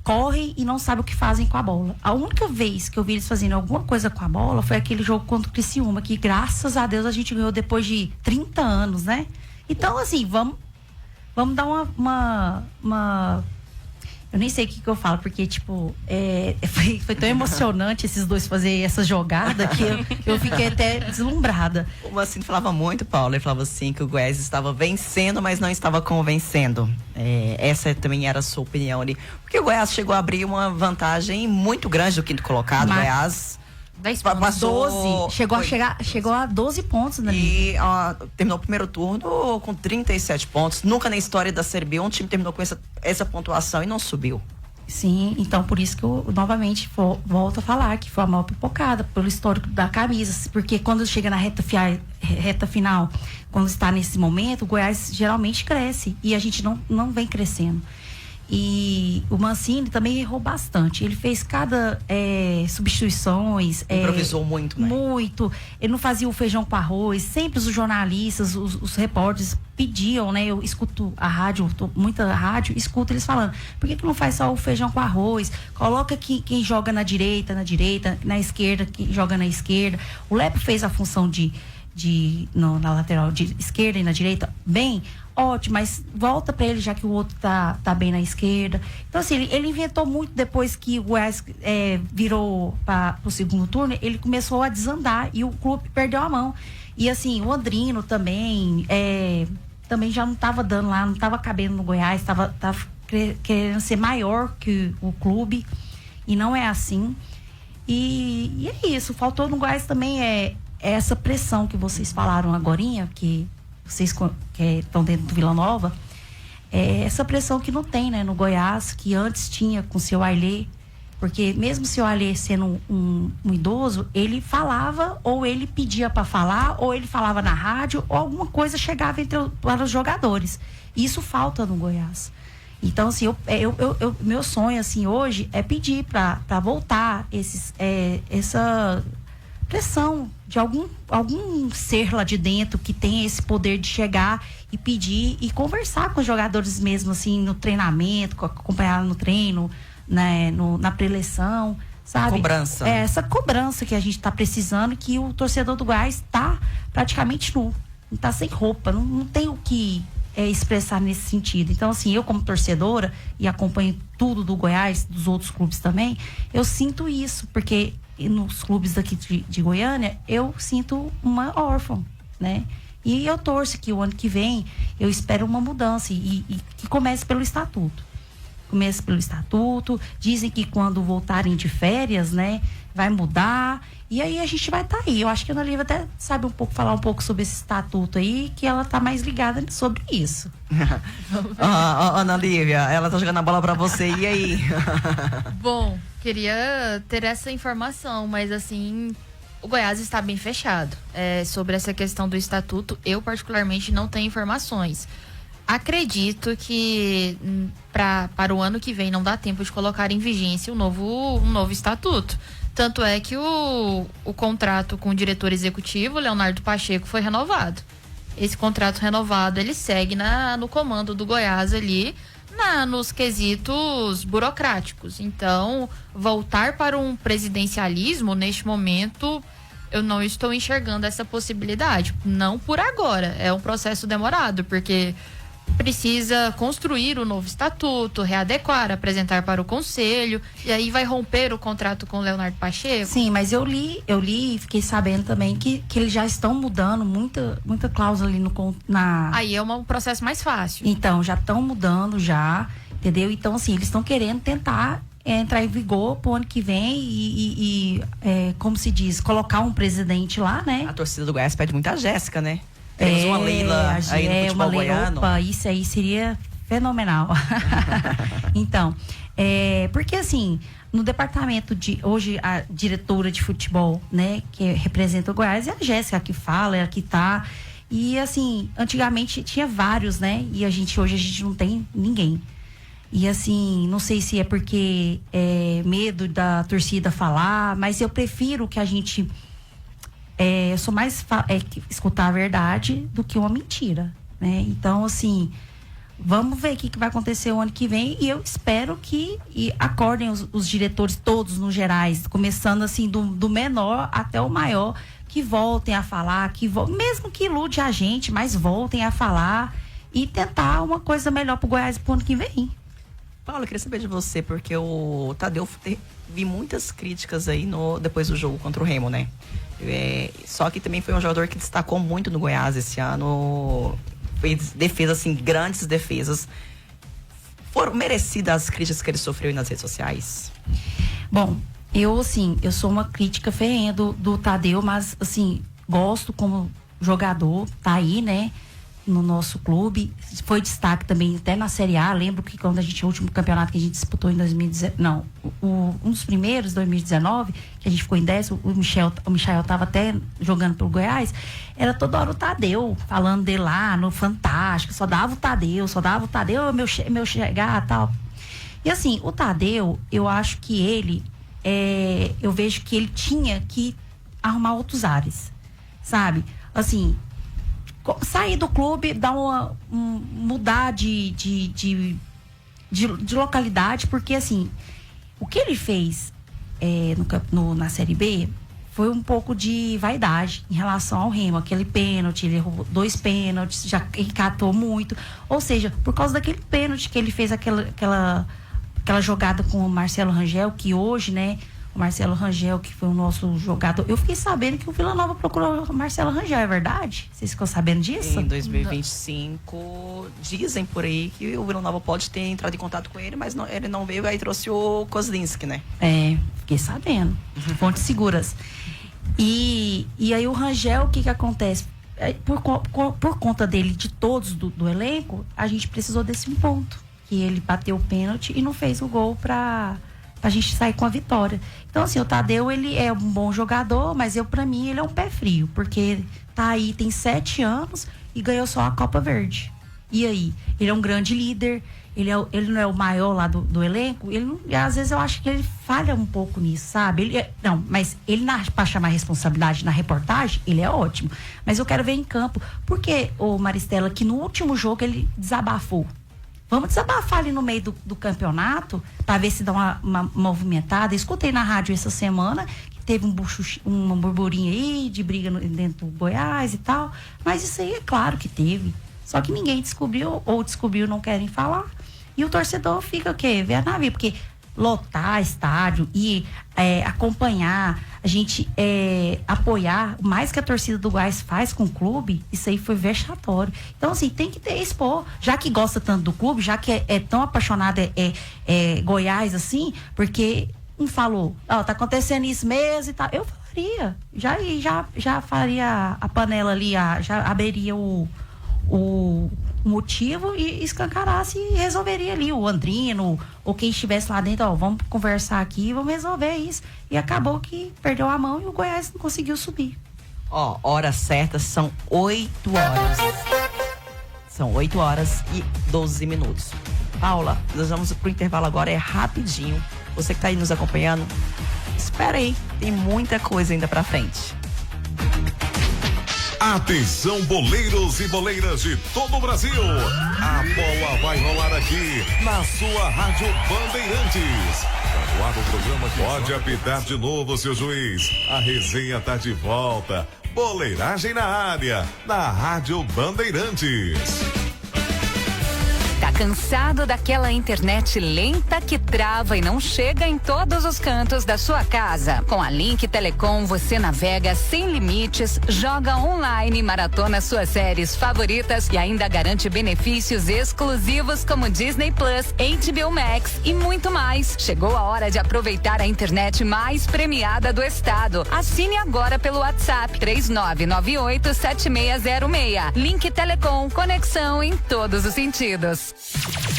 correm e não sabem o que fazem com a bola. A única vez que eu vi eles fazendo alguma coisa com a bola foi aquele jogo contra o Criciúma, que, graças a Deus, a gente ganhou depois de 30 anos, né? Então, assim, vamos dar uma eu nem sei o que eu falo, porque, tipo, foi tão emocionante esses dois fazer essa jogada que eu fiquei até deslumbrada. O Mancini falava muito, Paulo, ele falava assim, que o Goiás estava vencendo, mas não estava convencendo. Essa também era a sua opinião ali. Porque o Goiás chegou a abrir uma vantagem muito grande do quinto colocado. Mas... Goiás... 10 pontos. 12. Chegou a 12 pontos, né? E terminou o primeiro turno com 37 pontos. Nunca na história da Série B um time terminou com essa pontuação e não subiu. Sim, então por isso que eu novamente volto a falar que foi a maior pipocada, pelo histórico da camisa. Porque quando chega na reta final, quando está nesse momento, o Goiás geralmente cresce e a gente não vem crescendo. E o Mancini também errou bastante. Ele fez cada substituições. Improvisou muito, né? Muito. Ele não fazia o feijão com arroz. Sempre os jornalistas, os repórteres pediam, né? Eu escuto a rádio, muita rádio, escuto eles falando. Por que não faz só o feijão com arroz? Coloca quem joga na direita, na esquerda, quem joga na esquerda. O Lepo fez a função na lateral de esquerda e na direita bem, ótimo, mas volta pra ele já que o outro tá bem na esquerda. Então assim, ele inventou muito depois que o Goiás virou pro segundo turno, ele começou a desandar e o clube perdeu a mão. E assim, o Andrino também já não tava dando lá, não tava cabendo no Goiás, tava querendo ser maior que o clube e não é assim. E é isso, faltou no Goiás também essa pressão que vocês falaram agorinha, que vocês que estão dentro do Vila Nova, essa pressão que não tem, né, no Goiás, que antes tinha com o seu Ailê, porque mesmo o seu Ailê sendo um idoso, ele falava, ou ele pedia para falar, ou ele falava na rádio, ou alguma coisa chegava para os jogadores. E isso falta no Goiás. Então, assim, meu sonho, assim, hoje é pedir para voltar essa pressão de algum ser lá de dentro que tem esse poder de chegar e pedir e conversar com os jogadores mesmo, assim, no treinamento, acompanhar no treino, né, na pré-eleição, sabe? Cobrança. Essa cobrança que a gente tá precisando, que o torcedor do Goiás tá praticamente nu, não tá sem roupa, não tem o que expressar nesse sentido. Então, assim, eu como torcedora e acompanho tudo do Goiás, dos outros clubes também, eu sinto isso, porque nos clubes daqui de Goiânia, eu sinto uma órfã, né? E eu torço que o ano que vem, eu espero uma mudança e que comece pelo estatuto. Comece pelo estatuto, dizem que quando voltarem de férias, né, vai mudar, e aí a gente vai estar aí. Eu acho que a Ana Lívia até sabe falar um pouco sobre esse estatuto aí, que ela tá mais ligada sobre isso. Ana Lívia, ela tá jogando a bola pra você, e aí? Bom, queria ter essa informação, mas assim, o Goiás está bem fechado. Sobre essa questão do estatuto, eu particularmente não tenho informações. Acredito que para o ano que vem não dá tempo de colocar em vigência um novo estatuto. Tanto é que o contrato com o diretor executivo, Leonardo Pacheco, foi renovado. Esse contrato renovado, ele segue no comando do Goiás ali, nos quesitos burocráticos. Então, voltar para um presidencialismo, neste momento, eu não estou enxergando essa possibilidade. Não por agora. É um processo demorado, porque precisa construir o novo estatuto, readequar, apresentar para o conselho, e aí vai romper o contrato com o Leonardo Pacheco. Sim, mas eu li e fiquei sabendo também que eles já estão mudando muita cláusula ali Aí é um processo mais fácil. Então, já estão mudando já, entendeu? Então, assim, eles estão querendo tentar entrar em vigor pro ano que vem e como se diz, colocar um presidente lá, né? A torcida do Goiás pede muito a Jéssica, né? Temos uma Leila aí no futebol goiano. Opa, isso aí seria fenomenal. Então, porque assim, no departamento hoje a diretora de futebol, né, que representa o Goiás, é a Jéssica que fala, é a que tá. E assim, antigamente tinha vários, né? E hoje a gente não tem ninguém. E assim, não sei se é porque medo da torcida falar, mas eu prefiro que a gente eu sou mais escutar a verdade do que uma mentira, né? Então, assim, vamos ver o que vai acontecer o ano que vem e eu espero que acordem os diretores todos, no gerais, começando assim do menor até o maior, que voltem a falar, mesmo que ilude a gente, mas voltem a falar e tentar uma coisa melhor pro Goiás pro ano que vem. Paulo, eu queria saber de você, porque o Tadeu, vi muitas críticas aí depois do jogo contra o Remo, né? Só que também foi um jogador que destacou muito no Goiás esse ano. Fez defesas, assim, grandes defesas. Foram merecidas as críticas que ele sofreu aí nas redes sociais? Bom, eu sou uma crítica ferrenha do Tadeu, mas, assim, gosto como jogador, tá aí, né? No nosso clube, foi destaque também até na Série A. Lembro que quando o último campeonato que a gente disputou em 2019, não, um dos primeiros, 2019, que a gente ficou em 10º, o Michael tava até jogando pelo Goiás, era toda hora o Tadeu, falando dele lá no Fantástico, só dava o Tadeu, meu chegar e tal. E assim, o Tadeu, eu acho que ele, eu vejo que ele tinha que arrumar outros ares, sabe? Assim, sair do clube, dar mudar de localidade, porque assim, o que ele fez na Série B foi um pouco de vaidade em relação ao Remo, aquele pênalti, ele errou 2 pênaltis, já encatou muito, ou seja, por causa daquele pênalti que ele fez aquela jogada com o Marcelo Rangel, que hoje, né, o Marcelo Rangel, que foi o nosso jogador, eu fiquei sabendo que o Vila Nova procurou o Marcelo Rangel, é verdade? Vocês ficam sabendo disso? Em 2025, dizem por aí que o Vila Nova pode ter entrado em contato com ele, mas ele não veio, aí trouxe o Kozlinski, né? Fiquei sabendo, fontes seguras. E aí o Rangel, o que acontece? Por conta dele, de todos do elenco, a gente precisou desse ponto, que ele bateu o pênalti e não fez o gol pra gente sair com a vitória. Então, assim, o Tadeu, ele é um bom jogador, mas pra mim, ele é um pé frio, porque tá aí, tem 7 anos e ganhou só a Copa Verde. E aí? Ele é um grande líder, ele não é o maior lá do elenco, às vezes eu acho que ele falha um pouco nisso, sabe? Mas ele, pra chamar responsabilidade na reportagem, ele é ótimo. Mas eu quero ver em campo, porque, Maristela, que no último jogo ele desabafou. Vamos desabafar ali no meio do campeonato para ver se dá uma movimentada. Escutei na rádio essa semana que teve um burburinho aí de briga dentro do Goiás e tal. Mas isso aí é claro que teve. Só que ninguém descobriu, ou descobriu, não querem falar. E o torcedor fica o quê? Vê a navio, porque lotar estádio e acompanhar, a gente apoiar, mais que a torcida do Goiás faz com o clube, isso aí foi vexatório. Então, assim, tem que expor, já que gosta tanto do clube, já que é tão apaixonado Goiás, assim, porque falou, tá acontecendo isso mesmo e tal, eu falaria, já faria a panela ali, já abriria o motivo e escancarasse e resolveria ali o Andrino ou quem estivesse lá dentro, vamos conversar aqui, vamos resolver isso. E acabou que perdeu a mão e o Goiás não conseguiu subir. Hora certa são 8 horas. São 8 horas e 12 minutos. Paula, nós vamos pro intervalo agora, é rapidinho. Você que tá aí nos acompanhando, espera aí, tem muita coisa ainda pra frente. Atenção, boleiros e boleiras de todo o Brasil. A bola vai rolar aqui na sua Rádio Bandeirantes. Tá no ar o programa que pode apitar de novo, seu juiz. A resenha tá de volta. Boleiragem na área, na Rádio Bandeirantes. Tá cansado daquela internet lenta que trava e não chega em todos os cantos da sua casa? Com a Link Telecom você navega sem limites, joga online, maratona suas séries favoritas e ainda garante benefícios exclusivos como Disney Plus, HBO Max e muito mais. Chegou a hora de aproveitar a internet mais premiada do estado. Assine agora pelo WhatsApp 3998-7606. Link Telecom, conexão em todos os sentidos.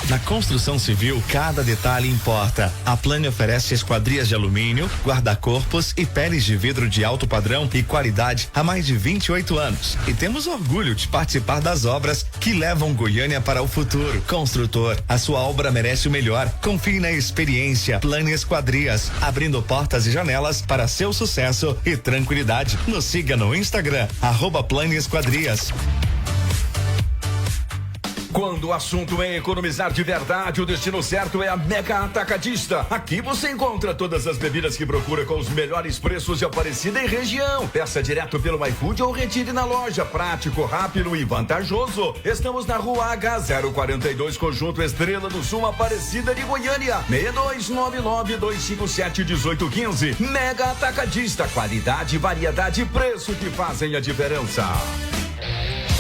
Na construção civil, cada detalhe importa. A Plane oferece esquadrias de alumínio, guarda-corpos e peles de vidro de alto padrão e qualidade há mais de 28 anos. E temos orgulho de participar das obras que levam Goiânia para o futuro. Construtor, a sua obra merece o melhor. Confie na experiência. Plane Esquadrias, abrindo portas e janelas para seu sucesso e tranquilidade. Nos siga no Instagram, @Plane Esquadrias. Quando o assunto é economizar de verdade, o destino certo é a Mega Atacadista. Aqui você encontra todas as bebidas que procura com os melhores preços de Aparecida e região. Peça direto pelo iFood ou retire na loja. Prático, rápido e vantajoso. Estamos na Rua H042, Conjunto Estrela do Sul, Aparecida de Goiânia. 6299-257-1815. Mega Atacadista. Qualidade, variedade e preço que fazem a diferença.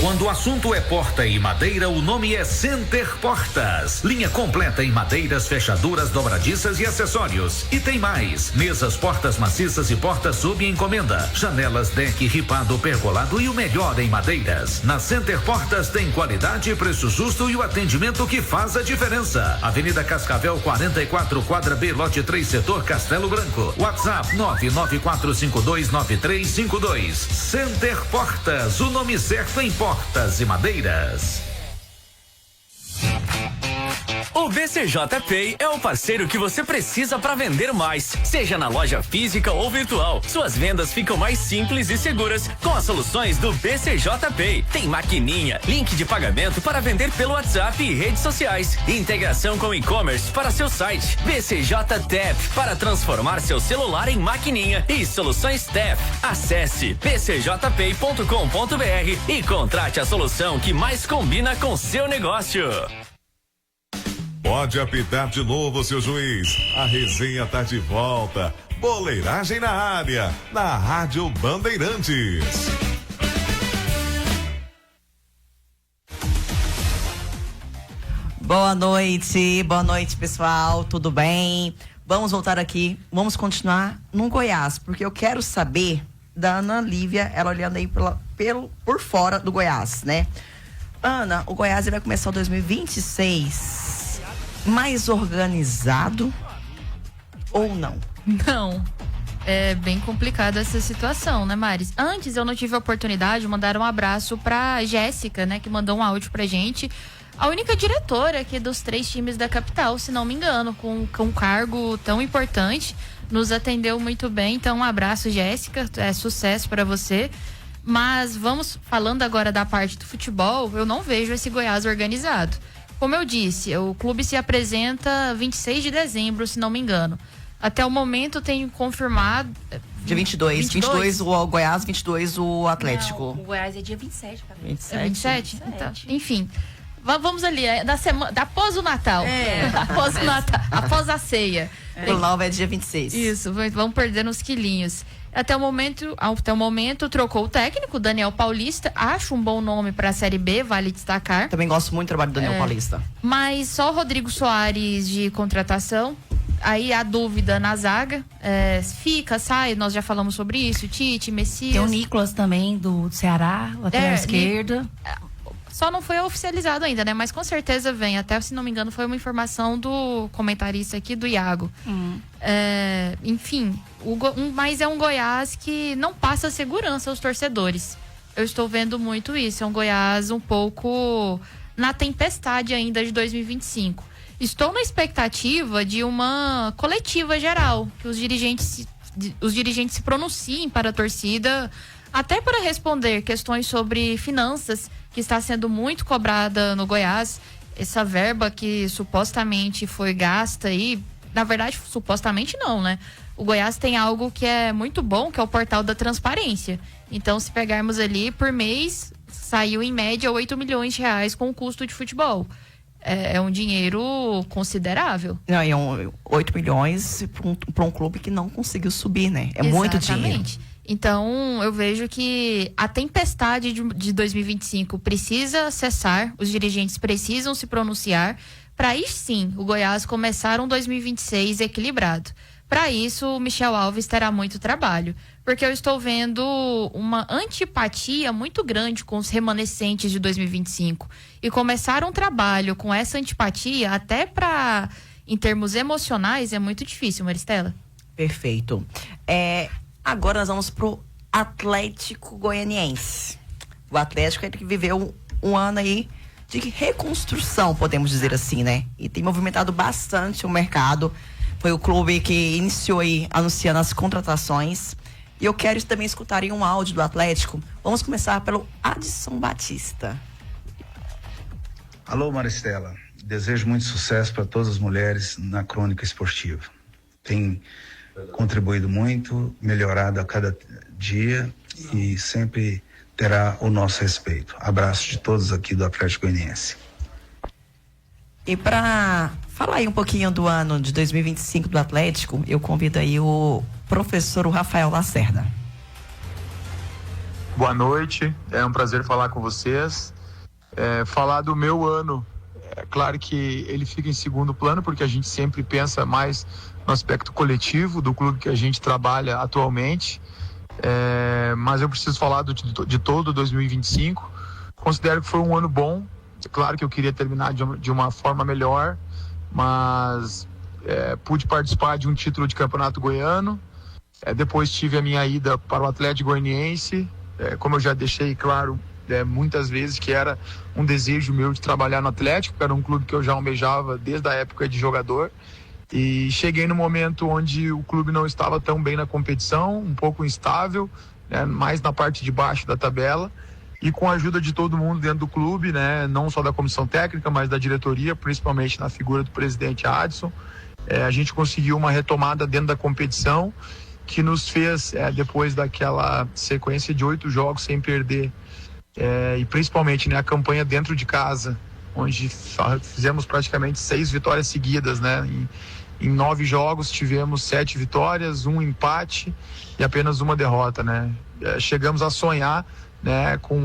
Quando o assunto é porta e madeira, o nome é Center Portas. Linha completa em madeiras, fechaduras, dobradiças e acessórios. E tem mais: mesas, portas maciças e portas sob encomenda. Janelas, deck, ripado, pergolado e o melhor em madeiras. Na Center Portas tem qualidade, preço justo e o atendimento que faz a diferença. Avenida Cascavel 44, quadra B, lote 3, setor Castelo Branco. WhatsApp 994529352. Center Portas, o nome certo em portas e madeiras. O BCJ Pay é o parceiro que você precisa para vender mais, seja na loja física ou virtual. Suas vendas ficam mais simples e seguras com as soluções do BCJ Pay. Tem maquininha, link de pagamento para vender pelo WhatsApp e redes sociais, integração com e-commerce para seu site, BCJ Tap para transformar seu celular em maquininha e soluções Tap. Acesse bcjpay.com.br e contrate a solução que mais combina com seu negócio. Pode apitar de novo, seu juiz. A resenha tá de volta. Boleiragem na área, na Rádio Bandeirantes. Boa noite, pessoal, tudo bem? Vamos voltar aqui, vamos continuar no Goiás, porque eu quero saber da Ana Lívia, ela olhando aí por fora do Goiás, né? Ana, o Goiás vai começar o 2026 mais organizado ou não? Não. É bem complicada essa situação, né, Maris? Antes eu não tive a oportunidade de mandar um abraço pra Jéssica, né, que mandou um áudio pra gente. A única diretora aqui dos 3 times da capital, se não me engano, com um cargo tão importante, nos atendeu muito bem. Então, um abraço, Jéssica, sucesso para você. Mas vamos falando agora da parte do futebol, eu não vejo esse Goiás organizado. Como eu disse, o clube se apresenta 26 de dezembro, se não me engano. Até o momento tenho confirmado... Dia 22 o Goiás, 22 o Atlético. Não, o Goiás é dia 27. 27? Então, enfim... Vamos ali, após o Natal. Após o Natal, após a ceia. O Nova é dia 26. Isso, vamos perdendo uns quilinhos. Até o momento, trocou o técnico, Daniel Paulista. Acho um bom nome para a Série B, vale destacar. Também gosto muito do trabalho do Daniel Paulista. Mas só o Rodrigo Soares de contratação. Aí a dúvida na zaga. Sai, nós já falamos sobre isso. Tite, Messias. Tem o Nicolas também, do Ceará, lateral esquerda. Só não foi oficializado ainda, né? Mas com certeza vem. Até, se não me engano, foi uma informação do comentarista aqui, do Iago. Enfim, mas é um Goiás que não passa segurança aos torcedores. Eu estou vendo muito isso. É um Goiás um pouco na tempestade ainda de 2025. Estou na expectativa de uma coletiva geral, que os dirigentes se pronunciem para a torcida, até para responder questões sobre finanças, que está sendo muito cobrada no Goiás. Essa verba que supostamente foi gasta aí, na verdade, supostamente não, né? O Goiás tem algo que é muito bom, que é o portal da transparência. Então, se pegarmos ali, por mês, saiu em média 8 milhões de reais com o custo de futebol. É um dinheiro considerável. Não, e 8 milhões para um clube que não conseguiu subir, né? É muito dinheiro. Então, eu vejo que a tempestade de 2025 precisa cessar, os dirigentes precisam se pronunciar, para aí sim o Goiás começar um 2026 equilibrado. Para isso, o Michel Alves terá muito trabalho, porque eu estou vendo uma antipatia muito grande com os remanescentes de 2025. E começar um trabalho com essa antipatia, até em termos emocionais, é muito difícil, Maristela. Perfeito. Agora nós vamos pro Atlético Goianiense. O Atlético é que viveu um ano aí de reconstrução, podemos dizer assim, né? E tem movimentado bastante o mercado. Foi o clube que iniciou aí anunciando as contratações. E eu quero também escutar aí um áudio do Atlético. Vamos começar pelo Adson Batista. Alô, Maristela. Desejo muito sucesso para todas as mulheres na crônica esportiva. Tem contribuído muito, melhorado a cada dia e sempre terá o nosso respeito. Abraço de todos aqui do Atlético Goianiense. E para falar aí um pouquinho do ano de 2025 do Atlético, eu convido aí o professor Rafael Lacerda. Boa noite, é um prazer falar com vocês. Falar do meu ano, é claro que ele fica em segundo plano, porque a gente sempre pensa mais no aspecto coletivo do clube que a gente trabalha atualmente, mas eu preciso falar de todo 2025. Considero que foi um ano bom. É claro que eu queria terminar de uma forma melhor, mas pude participar de um título de campeonato goiano. Depois tive a minha ida para o Atlético Goianiense. Como eu já deixei claro muitas vezes, que era um desejo meu de trabalhar no Atlético, que era um clube que eu já almejava desde a época de jogador. E cheguei no momento onde o clube não estava tão bem na competição, um pouco instável, né, mais na parte de baixo da tabela. E com a ajuda de todo mundo dentro do clube, né, não só da comissão técnica, mas da diretoria, principalmente na figura do presidente Adson, a gente conseguiu uma retomada dentro da competição que nos fez, depois daquela sequência de 8 jogos sem perder, e principalmente, né, a campanha dentro de casa, onde fizemos praticamente 6 vitórias seguidas, né? Em 9 jogos tivemos 7 vitórias, 1 empate e apenas 1 derrota, né? Chegamos a sonhar, né, com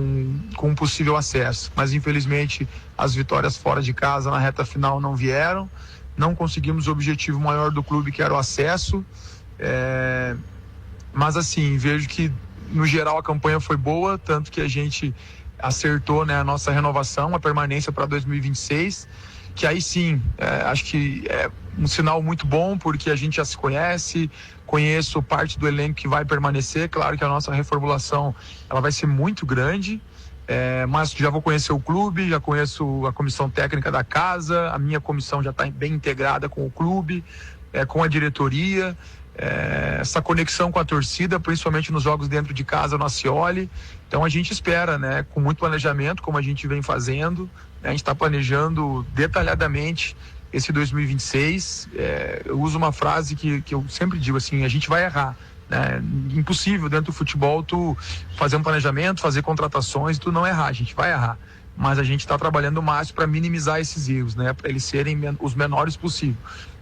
um possível acesso, mas infelizmente as vitórias fora de casa na reta final não vieram, não conseguimos o objetivo maior do clube, que era o acesso. Mas assim, vejo que no geral a campanha foi boa, tanto que a gente acertou, né, a nossa renovação, a permanência para 2026, que aí sim, acho que é um sinal muito bom, porque a gente já se conheço parte do elenco que vai permanecer. Claro que a nossa reformulação ela vai ser muito grande, mas já vou conhecer o clube, já conheço a comissão técnica da casa, a minha comissão já está bem integrada com o clube, com a diretoria, essa conexão com a torcida, principalmente nos jogos dentro de casa no Ascioli. Então a gente espera, né, com muito planejamento, como a gente vem fazendo, né, a gente está planejando detalhadamente esse 2026. Eu uso uma frase que eu sempre digo assim: a gente vai errar, né? Impossível dentro do futebol tu fazer um planejamento, fazer contratações e tu não errar. A gente vai errar, mas a gente está trabalhando o máximo para minimizar esses erros, né, para eles serem os menores possível.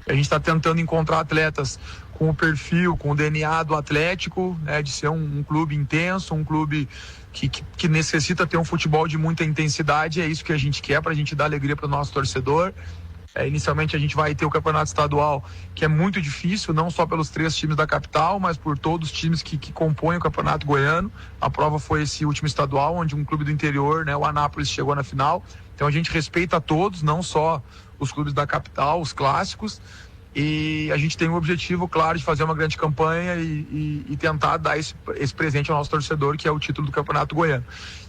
A gente está tentando encontrar atletas com o perfil, com o DNA do Atlético, né, de ser um clube intenso, um clube que necessita ter um futebol de muita intensidade. É isso que a gente quer, para a gente dar alegria para o nosso torcedor. Inicialmente a gente vai ter o campeonato estadual, que é muito difícil, não só pelos 3 times da capital, mas por todos os times que compõem o campeonato goiano. A prova foi esse último estadual, onde um clube do interior, né, o Anápolis, chegou na final. Então a gente respeita a todos, não só os clubes da capital, os clássicos. E a gente tem o objetivo, claro, de fazer uma grande campanha e tentar dar esse presente ao nosso torcedor, que é o título do Campeonato Goiano.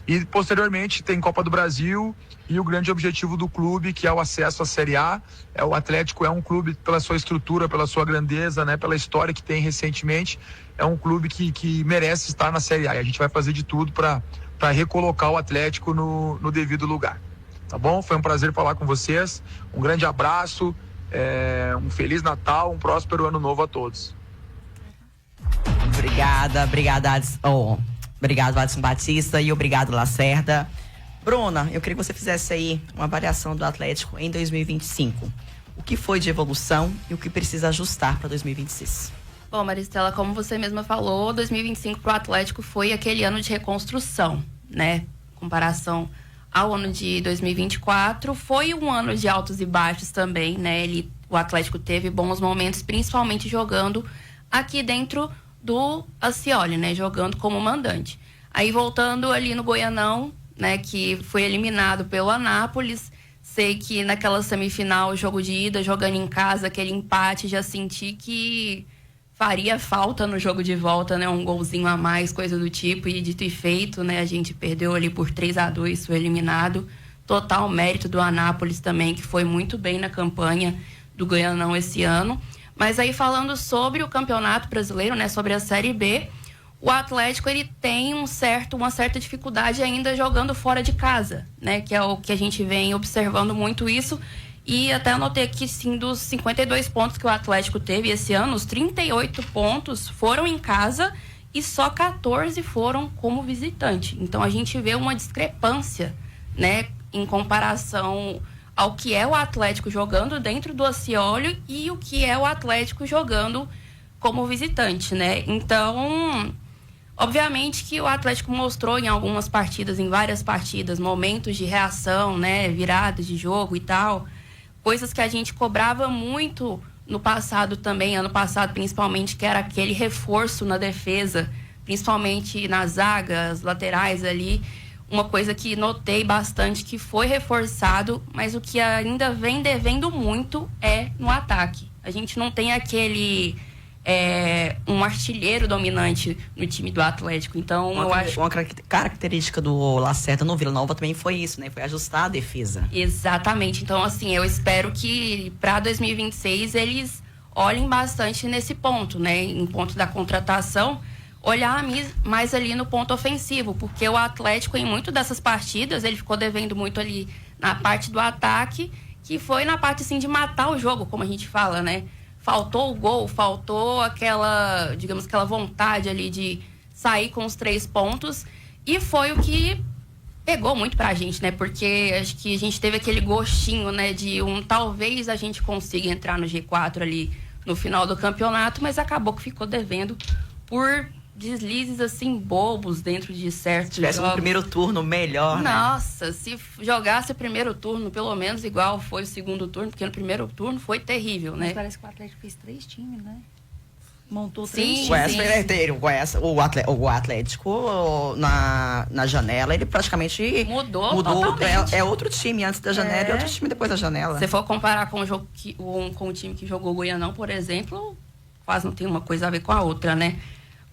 E posteriormente tem Copa do Brasil e o grande objetivo do clube, que é o acesso à Série A. O Atlético é um clube, pela sua estrutura, pela sua grandeza, né, pela história que tem recentemente, é um clube que merece estar na Série A. E a gente vai fazer de tudo para recolocar o Atlético no devido lugar. Tá bom? Foi um prazer falar com vocês. Um grande abraço. Um Feliz Natal, um próspero Ano Novo a todos. Obrigado, Adson Batista, e obrigado, Lacerda. Bruna, eu queria que você fizesse aí uma avaliação do Atlético em 2025. O que foi de evolução e o que precisa ajustar para 2026? Bom, Maristela, como você mesma falou, 2025 para o Atlético foi aquele ano de reconstrução, né? Em comparação ao ano de 2024, foi um ano de altos e baixos também, né? O Atlético teve bons momentos, principalmente jogando aqui dentro do Ascioli, né? Jogando como mandante. Aí voltando ali no Goianão, né? Que foi eliminado pelo Anápolis. Sei que naquela semifinal, jogo de ida, jogando em casa, aquele empate, já senti que faria falta no jogo de volta, né? Um golzinho a mais, coisa do tipo, e dito e feito, né? A gente perdeu ali por 3-2, foi eliminado. Total mérito do Anápolis também, que foi muito bem na campanha do Goianão esse ano. Mas aí falando sobre o Campeonato Brasileiro, né? Sobre a Série B, o Atlético, ele tem uma certa dificuldade ainda jogando fora de casa, né? Que é o que a gente vem observando muito isso. E até anotei aqui, sim, dos 52 pontos que o Atlético teve esse ano, os 38 pontos foram em casa e só 14 foram como visitante. Então a gente vê uma discrepância, né, em comparação ao que é o Atlético jogando dentro do Ascioli e o que é o Atlético jogando como visitante, né? Então, obviamente que o Atlético mostrou em algumas partidas, em várias partidas, momentos de reação, né, viradas de jogo e tal. Coisas que a gente cobrava muito no passado também, ano passado principalmente, que era aquele reforço na defesa, principalmente nas zagas, laterais ali. Uma coisa que notei bastante que foi reforçado, mas o que ainda vem devendo muito é no ataque. A gente não tem um artilheiro dominante no time do Atlético. Então, eu acho... Uma característica do Lacerda no Vila Nova também foi isso, né? Foi ajustar a defesa. Exatamente. Então, assim, eu espero que para 2026 eles olhem bastante nesse ponto, né? Em ponto da contratação, olhar mais ali no ponto ofensivo, porque o Atlético, em muito dessas partidas, ele ficou devendo muito ali na parte do ataque, que foi na parte, assim, de matar o jogo, como a gente fala, né? Faltou o gol, faltou aquela, digamos, aquela vontade ali de sair com os 3 pontos. E foi o que pegou muito pra gente, né? Porque acho que a gente teve aquele gostinho, né? De talvez a gente consiga entrar no G4 ali no final do campeonato, mas acabou que ficou devendo por deslizes, assim, bobos dentro de certos jogos. Se tivesse um primeiro turno melhor, Nossa, né? Se jogasse o primeiro turno, pelo menos igual foi o segundo turno, porque no primeiro turno foi terrível, né? Mas parece que o Atlético fez 3 times, né? Montou 3 Sim, times. O Atlético, na janela, ele praticamente mudou totalmente. É outro time antes da janela e outro time depois da janela. Se for comparar com o time que jogou o Goianão, por exemplo, quase não tem uma coisa a ver com a outra, né?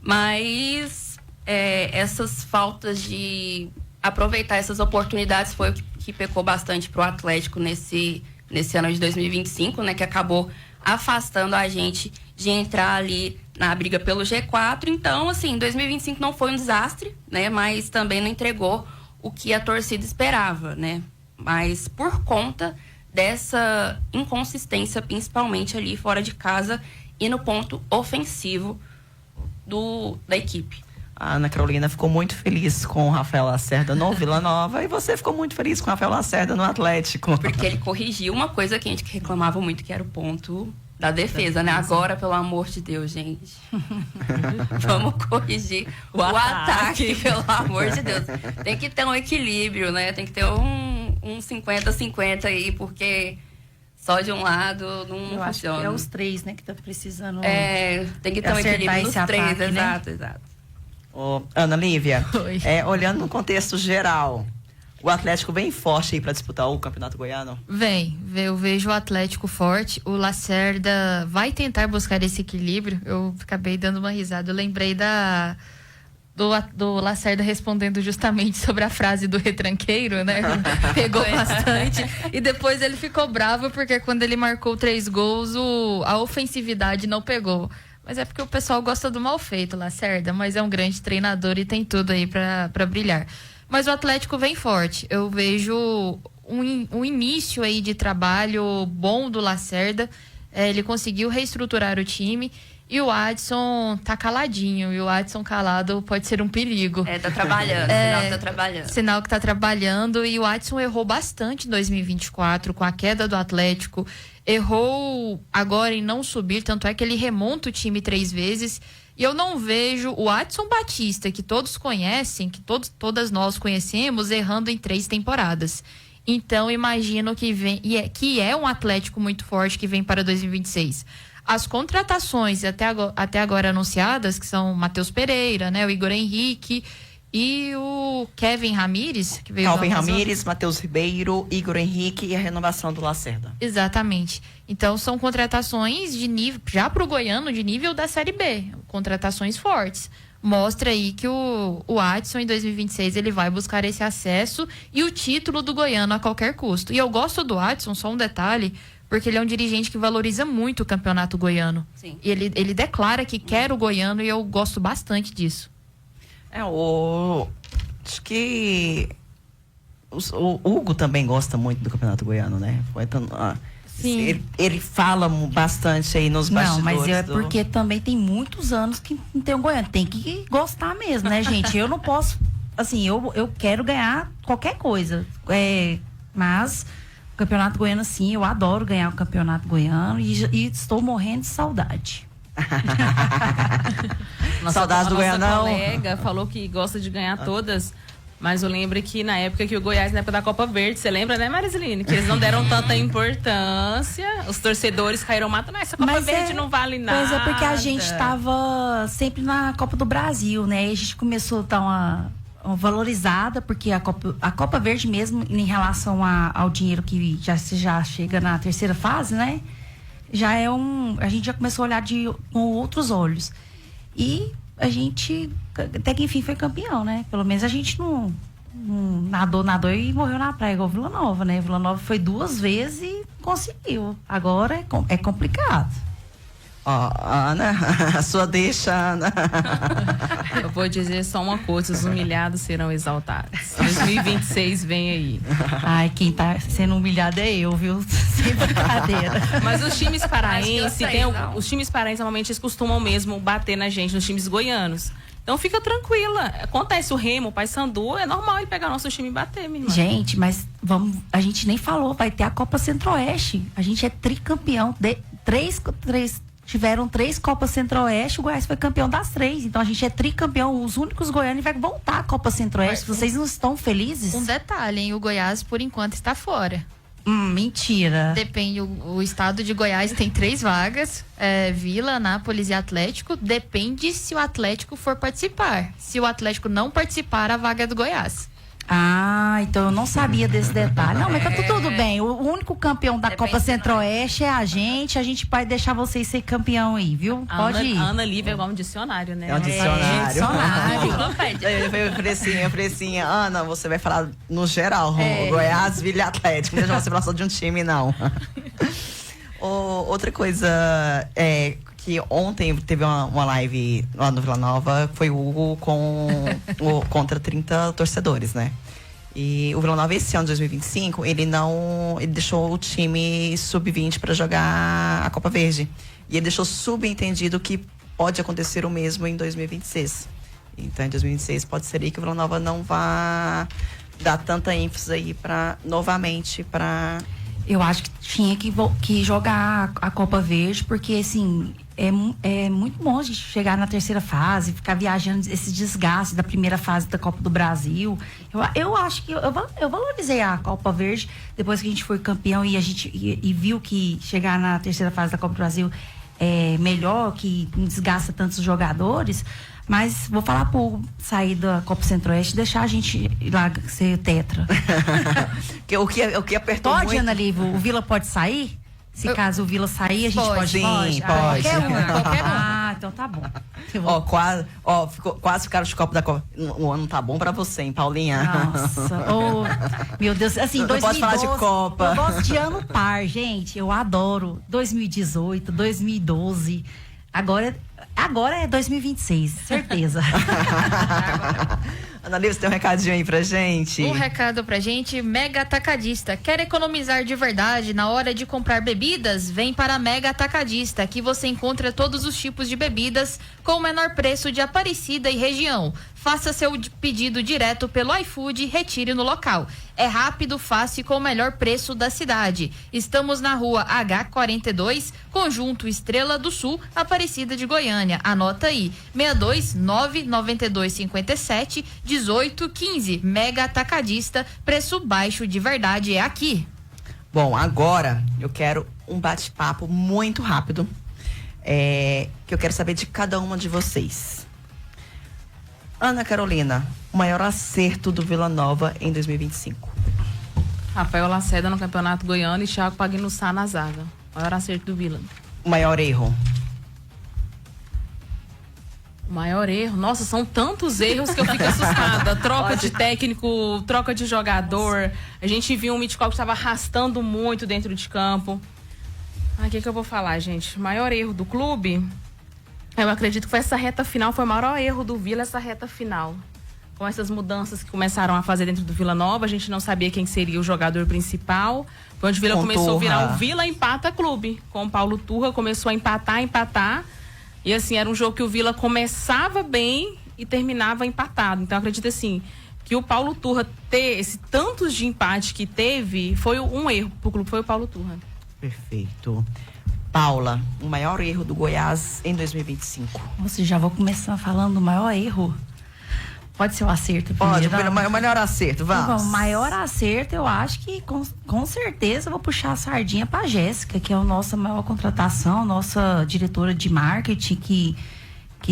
Mas essas faltas de aproveitar essas oportunidades foi o que pecou bastante pro Atlético nesse ano de 2025, né? Que acabou afastando a gente de entrar ali na briga pelo G4. Então, assim, 2025 não foi um desastre, né? Mas também não entregou o que a torcida esperava, né? Mas por conta dessa inconsistência, principalmente ali fora de casa e no ponto ofensivo da equipe. A Ana Carolina ficou muito feliz com o Rafael Lacerda no Vila Nova e você ficou muito feliz com o Rafael Lacerda no Atlético. Porque ele corrigiu uma coisa que a gente reclamava muito, que era o ponto da defesa, né? Agora, pelo amor de Deus, gente. Vamos corrigir o ataque, pelo amor de Deus. Tem que ter um equilíbrio, né? Tem que ter um 50-50 aí, porque só de um lado não funciona. Acho que é os 3, né, que tá precisando. Tem que ter um equilíbrio nos 3, ataque, exato, né? Exato. Ana Lívia, olhando no contexto geral, o Atlético vem forte aí para disputar o Campeonato Goiano? Eu vejo o Atlético forte. O Lacerda vai tentar buscar esse equilíbrio. Eu acabei dando uma risada. Eu lembrei do Lacerda respondendo justamente sobre a frase do retranqueiro, né? Pegou bastante. E depois ele ficou bravo porque quando ele marcou 3 gols, a ofensividade não pegou. Mas é porque o pessoal gosta do mal feito, Lacerda. Mas é um grande treinador e tem tudo aí pra brilhar. Mas o Atlético vem forte. Eu vejo um início aí de trabalho bom do Lacerda. Ele conseguiu reestruturar o time. E o Adson tá caladinho. E o Adson calado pode ser um perigo. Tá trabalhando. Sinal que tá trabalhando. Sinal que tá trabalhando. E o Adson errou bastante em 2024 com a queda do Atlético. Errou agora em não subir. Tanto é que ele remonta o time 3 vezes. E eu não vejo o Adson Batista, que todos conhecem, que todas nós conhecemos, errando em 3 temporadas. Então, imagino que é um Atlético muito forte que vem para 2026. As contratações até agora anunciadas, que são o Matheus Pereira, né, o Igor Henrique e o Kevin Ramírez, que veio Calvin Ramírez, Matheus Ribeiro, Igor Henrique e a renovação do Lacerda. Exatamente. Então são contratações de nível, já para o Goiano, de nível da Série B, contratações fortes. Mostra aí que o Adson em 2026 ele vai buscar esse acesso e o título do Goiano a qualquer custo. E eu gosto do Adson, só um detalhe, porque ele é um dirigente que valoriza muito o campeonato goiano. Sim. E ele declara que quer o Goiano e eu gosto bastante disso. Acho que o Hugo também gosta muito do campeonato goiano, né? Sim. Ele fala bastante aí nos bastidores. Não, mas porque também tem muitos anos que não tem um goiano. Tem que gostar mesmo, né, gente? Eu não posso, assim, eu quero ganhar qualquer coisa. Mas o campeonato goiano, sim, eu adoro ganhar o campeonato goiano e estou morrendo de saudade. Saudades do Goianão. Nossa colega falou que gosta de ganhar todas, mas eu lembro que na época que o Goiás, na época da Copa Verde, você lembra, né, Mariseline? Que eles não deram tanta importância, os torcedores caíram matando, essa Copa Verde não vale nada. Pois é, porque a gente estava sempre na Copa do Brasil, né? E a gente começou a dar uma valorizada, porque a Copa Verde mesmo, em relação ao dinheiro que já chega na terceira fase, né? já é a gente já começou a olhar com outros olhos. E a gente, até que enfim, foi campeão, né? Pelo menos a gente não nadou e morreu na praia, igual Vila Nova, né? Vila Nova foi 2 vezes e conseguiu. Agora é complicado. Ó, Ana, a sua deixa, Ana. Eu vou dizer só uma coisa: os humilhados serão exaltados. 2026 vem aí. Ai, quem tá sendo humilhado é eu, viu? Sem brincadeira. Mas os times paraenses, os times paraenses normalmente eles costumam mesmo bater na gente, nos times goianos. Então fica tranquila. Acontece o Remo, o Paysandu, é normal ele pegar nosso time e bater, minha irmã. Gente, mas a gente nem falou, vai ter a Copa Centro-Oeste. A gente é tricampeão. Tiveram 3 Copas Centro-Oeste, o Goiás foi campeão das 3. Então a gente é tricampeão, os únicos goianos vai voltar à Copa Centro-Oeste. Vocês não estão felizes? Um detalhe, hein? O Goiás, por enquanto, está fora. Mentira. Depende, o estado de Goiás tem 3 vagas, Vila, Anápolis e Atlético. Depende se o Atlético for participar. Se o Atlético não participar, a vaga é do Goiás. Ah, então eu não sabia desse detalhe. Não, mas tá tudo bem. O único campeão da Copa Centro-Oeste é a gente vai deixar vocês ser campeão aí, viu? Pode ir. A Ana Lívia é igual um dicionário, né? É um dicionário. Eu falei assim, Ana, você vai falar no geral, Goiás, Vila e Atlético. Não deixa você falar só de um time, não. Outra coisa que ontem teve uma live lá no Vila Nova, foi o Hugo contra 30 torcedores, né? E o Vila Nova, esse ano de 2025, ele deixou o time sub-20 para jogar a Copa Verde. E ele deixou subentendido que pode acontecer o mesmo em 2026. Então, em 2026 pode ser aí que o Vila Nova não vá dar tanta ênfase aí novamente para... Eu acho que tinha que jogar a Copa Verde, porque assim, é muito bom a gente chegar na 3ª fase, ficar viajando esse desgaste da primeira fase da Copa do Brasil. Eu acho que eu valorizei a Copa Verde depois que a gente foi campeão e viu que chegar na 3ª fase da Copa do Brasil é melhor, que não desgasta tantos jogadores. Mas vou falar por sair da Copa Centro-Oeste e deixar a gente ir lá ser tetra. o que apertou pode, muito... Ana Lívia, o Vila pode sair? Se caso o Vila sair, a gente pode? Sim, pode. Qualquer um. Ah, então tá bom. Quase ficaram de Copa da Copa. O ano tá bom pra você, hein, Paulinha? Nossa. Meu Deus, assim, 2012. Não posso falar de Copa. Eu gosto de ano par, gente. Eu adoro 2018, 2012. Agora é 2026, certeza. Ana Lívia, você tem um recadinho aí pra gente? Um recado pra gente, Mega Atacadista. Quer economizar de verdade na hora de comprar bebidas? Vem para a Mega Atacadista, que você encontra todos os tipos de bebidas com o menor preço de Aparecida e região. Faça seu pedido direto pelo iFood e retire no local. É rápido, fácil e com o melhor preço da cidade. Estamos na rua H42, Conjunto Estrela do Sul, Aparecida de Goiânia. Anota aí, 62992571815. Mega Atacadista, preço baixo de verdade é aqui. Bom, agora eu quero um bate-papo muito rápido, que eu quero saber de cada uma de vocês. Ana Carolina, o maior acerto do Vila Nova em 2025? Rafael Lacerda no Campeonato Goiano e Thiago Pagnussá na zaga. Maior acerto do Vila. O maior erro? O maior erro? Nossa, são tantos erros que eu fico assustada. Troca de técnico, troca de jogador. A gente viu um Mitkov que estava arrastando muito dentro de campo. O que eu vou falar, gente? O maior erro do clube... Eu acredito que foi essa reta final, foi o maior erro do Vila, essa reta final. Com essas mudanças que começaram a fazer dentro do Vila Nova, a gente não sabia quem seria o jogador principal. Foi onde o Vila começou a virar o Vila Empata Clube. Com o Paulo Turra, começou a empatar. E assim, era um jogo que o Vila começava bem e terminava empatado. Então, eu acredito assim, que o Paulo Turra ter esse tantos de empate que teve, foi um erro pro clube, foi o Paulo Turra. Perfeito. Paula, o maior erro do Goiás em 2025? Você já vou começar falando do maior erro? Pode ser o acerto primeiro? Pode, o maior acerto, vamos. O maior acerto, eu acho que com certeza eu vou puxar a sardinha pra Jéssica, que é a nossa maior contratação, nossa diretora de marketing, que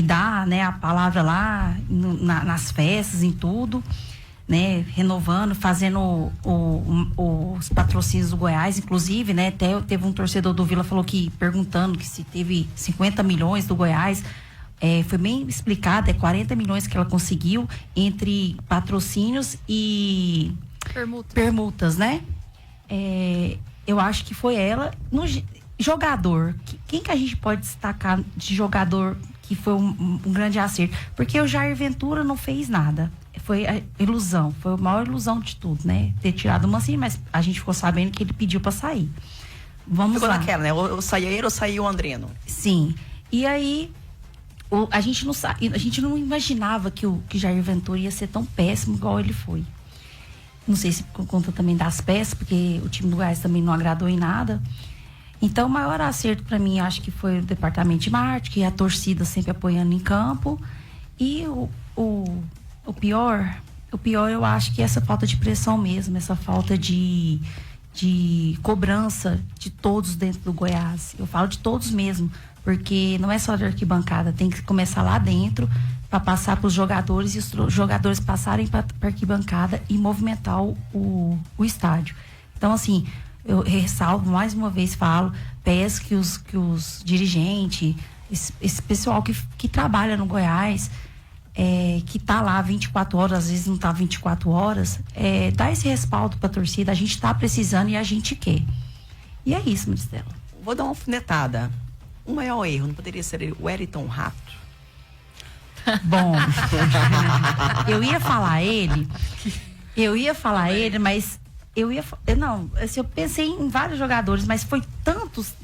dá, né, a palavra lá nas festas, em tudo. né, renovando, fazendo os patrocínios do Goiás, inclusive, né, até teve um torcedor do Vila falou que, perguntando que se teve 50 milhões do Goiás, foi bem explicado, 40 milhões que ela conseguiu entre patrocínios e permutas, né? Eu acho que foi ela. No jogador, quem que a gente pode destacar de jogador que foi um grande acerto? Porque o Jair Ventura não fez nada. Foi a ilusão, foi a maior ilusão de tudo, né? Ter tirado o Mancini, mas a gente ficou sabendo que ele pediu para sair. Ficou lá naquela, né? Ou saía ele ou saía o Andrino. Sim. E aí, a gente não imaginava que Jair Ventura ia ser tão péssimo igual ele foi. Não sei se por conta também das peças, porque o time do Goiás também não agradou em nada. Então, o maior acerto para mim, acho que foi o departamento de marketing, a torcida sempre apoiando em campo. E o pior, eu acho que é essa falta de pressão mesmo, essa falta de cobrança de todos dentro do Goiás. Eu falo de todos mesmo, porque não é só da arquibancada, tem que começar lá dentro para passar para os jogadores e os jogadores passarem para a arquibancada e movimentar o estádio. Então, assim, eu ressalvo, mais uma vez falo, peço que os dirigentes, esse pessoal que trabalha no Goiás, que tá lá 24 horas, às vezes não tá 24 horas, dá esse respaldo pra torcida, a gente tá precisando e a gente quer. E é isso, Maristela. Vou dar uma alfinetada. O maior erro não poderia ser o Wellington Rato? Bom, eu ia falar ele, mas eu pensei em vários jogadores, mas foi tantos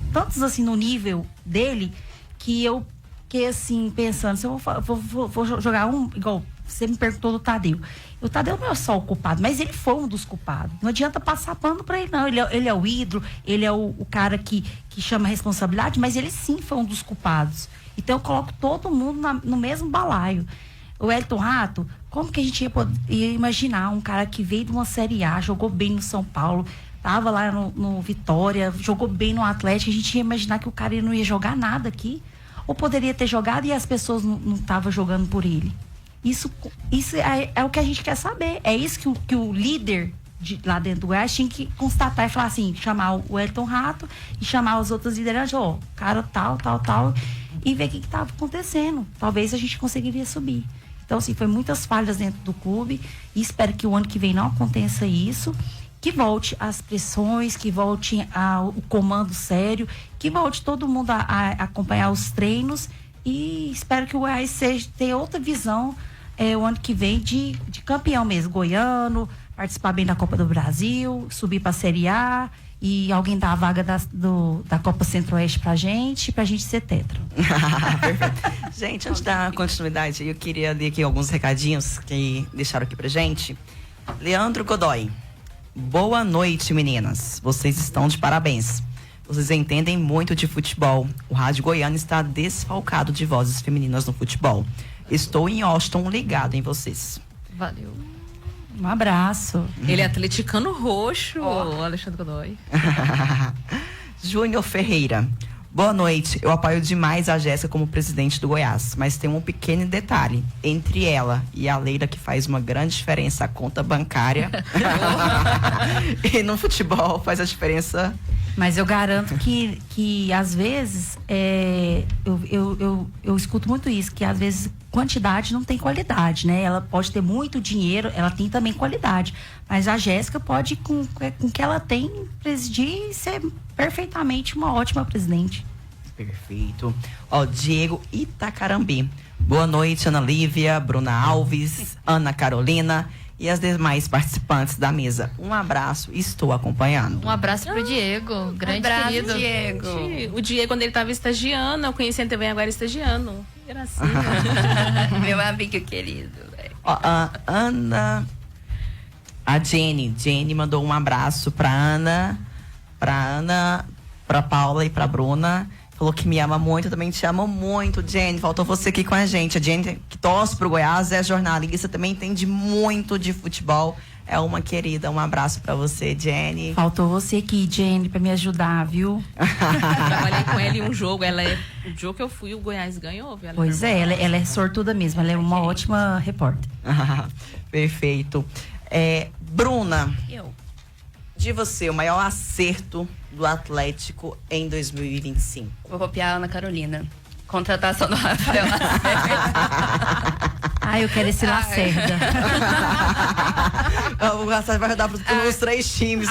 assim no nível dele, que eu fiquei assim, pensando, se eu vou jogar igual você me perguntou do Tadeu. O Tadeu não é só o culpado, mas ele foi um dos culpados. Não adianta passar pano pra ele, não. Ele é o ídolo, ele é o cara que chama a responsabilidade, mas ele sim foi um dos culpados. Então eu coloco todo mundo no mesmo balaio. O Wellington Rato, como que a gente ia imaginar um cara que veio de uma Série A, jogou bem no São Paulo, tava lá no Vitória, jogou bem no Atlético, a gente ia imaginar que o cara não ia jogar nada aqui? Ou poderia ter jogado e as pessoas não estavam jogando por ele? Isso é o que a gente quer saber. É isso que o líder lá dentro do Goiás tinha que constatar e falar assim, chamar o Wellington Rato e chamar os outros lideranças, cara tal, e ver o que estava acontecendo. Talvez a gente conseguiria subir. Então, assim, foi muitas falhas dentro do clube e espero que o ano que vem não aconteça isso, que volte as pressões, que volte o comando sério, que volte todo mundo a acompanhar os treinos e espero que o Goiás tenha outra visão o ano que vem de campeão mesmo, goiano, participar bem da Copa do Brasil, subir para a Série A e alguém dar a vaga da Copa Centro-Oeste pra gente ser tetra. Perfeito. Gente, antes da continuidade, eu queria ler aqui alguns recadinhos que deixaram aqui pra gente. Leandro Godoy. Boa noite, meninas. Vocês estão de parabéns. Vocês entendem muito de futebol. O Rádio Goiano está desfalcado de vozes femininas no futebol. Estou em Austin ligado em vocês. Valeu. Um abraço. Ele é atleticano roxo, o Alexandre Godoy. Júnior Ferreira. Boa noite. Eu apoio demais a Jéssica como presidente do Goiás, mas tem um pequeno detalhe. Entre ela e a Leila, que faz uma grande diferença a conta bancária. E no futebol faz a diferença. Mas eu garanto que às vezes, eu escuto muito isso, que às vezes quantidade não tem qualidade, né? Ela pode ter muito dinheiro, ela tem também qualidade. Mas a Jéssica pode, com o que ela tem, presidir e ser perfeitamente uma ótima presidente. Perfeito. Diego Itacarambi. Boa noite, Ana Lívia, Bruna Alves, Ana Carolina e as demais participantes da mesa. Um abraço, estou acompanhando. Um abraço pro Diego, grande querido. Diego. O Diego, quando ele estava estagiando, eu conheci ele também agora estagiando. Gracinha. Meu amigo querido. A Jenny mandou um abraço pra Ana, pra Paula e pra Bruna. Falou que me ama muito, eu também te amo muito, Jenny. Faltou você aqui com a gente. A Jenny, que torce pro Goiás, é jornalista, também entende muito de futebol. É uma querida. Um abraço pra você, Jenny. Faltou você aqui, Jenny, pra me ajudar, viu? Trabalhei com ela em um jogo. O jogo que eu fui, o Goiás ganhou. Viu? Pois é, ela é sortuda mesmo. Ela é uma ótima repórter. Perfeito. Bruna. Eu. De você, o maior acerto do Atlético em 2025? Vou copiar a Ana Carolina. Contratação do Rafael Lacerda. Eu quero esse Lacerda. O Lacerda vai rodar os 3 times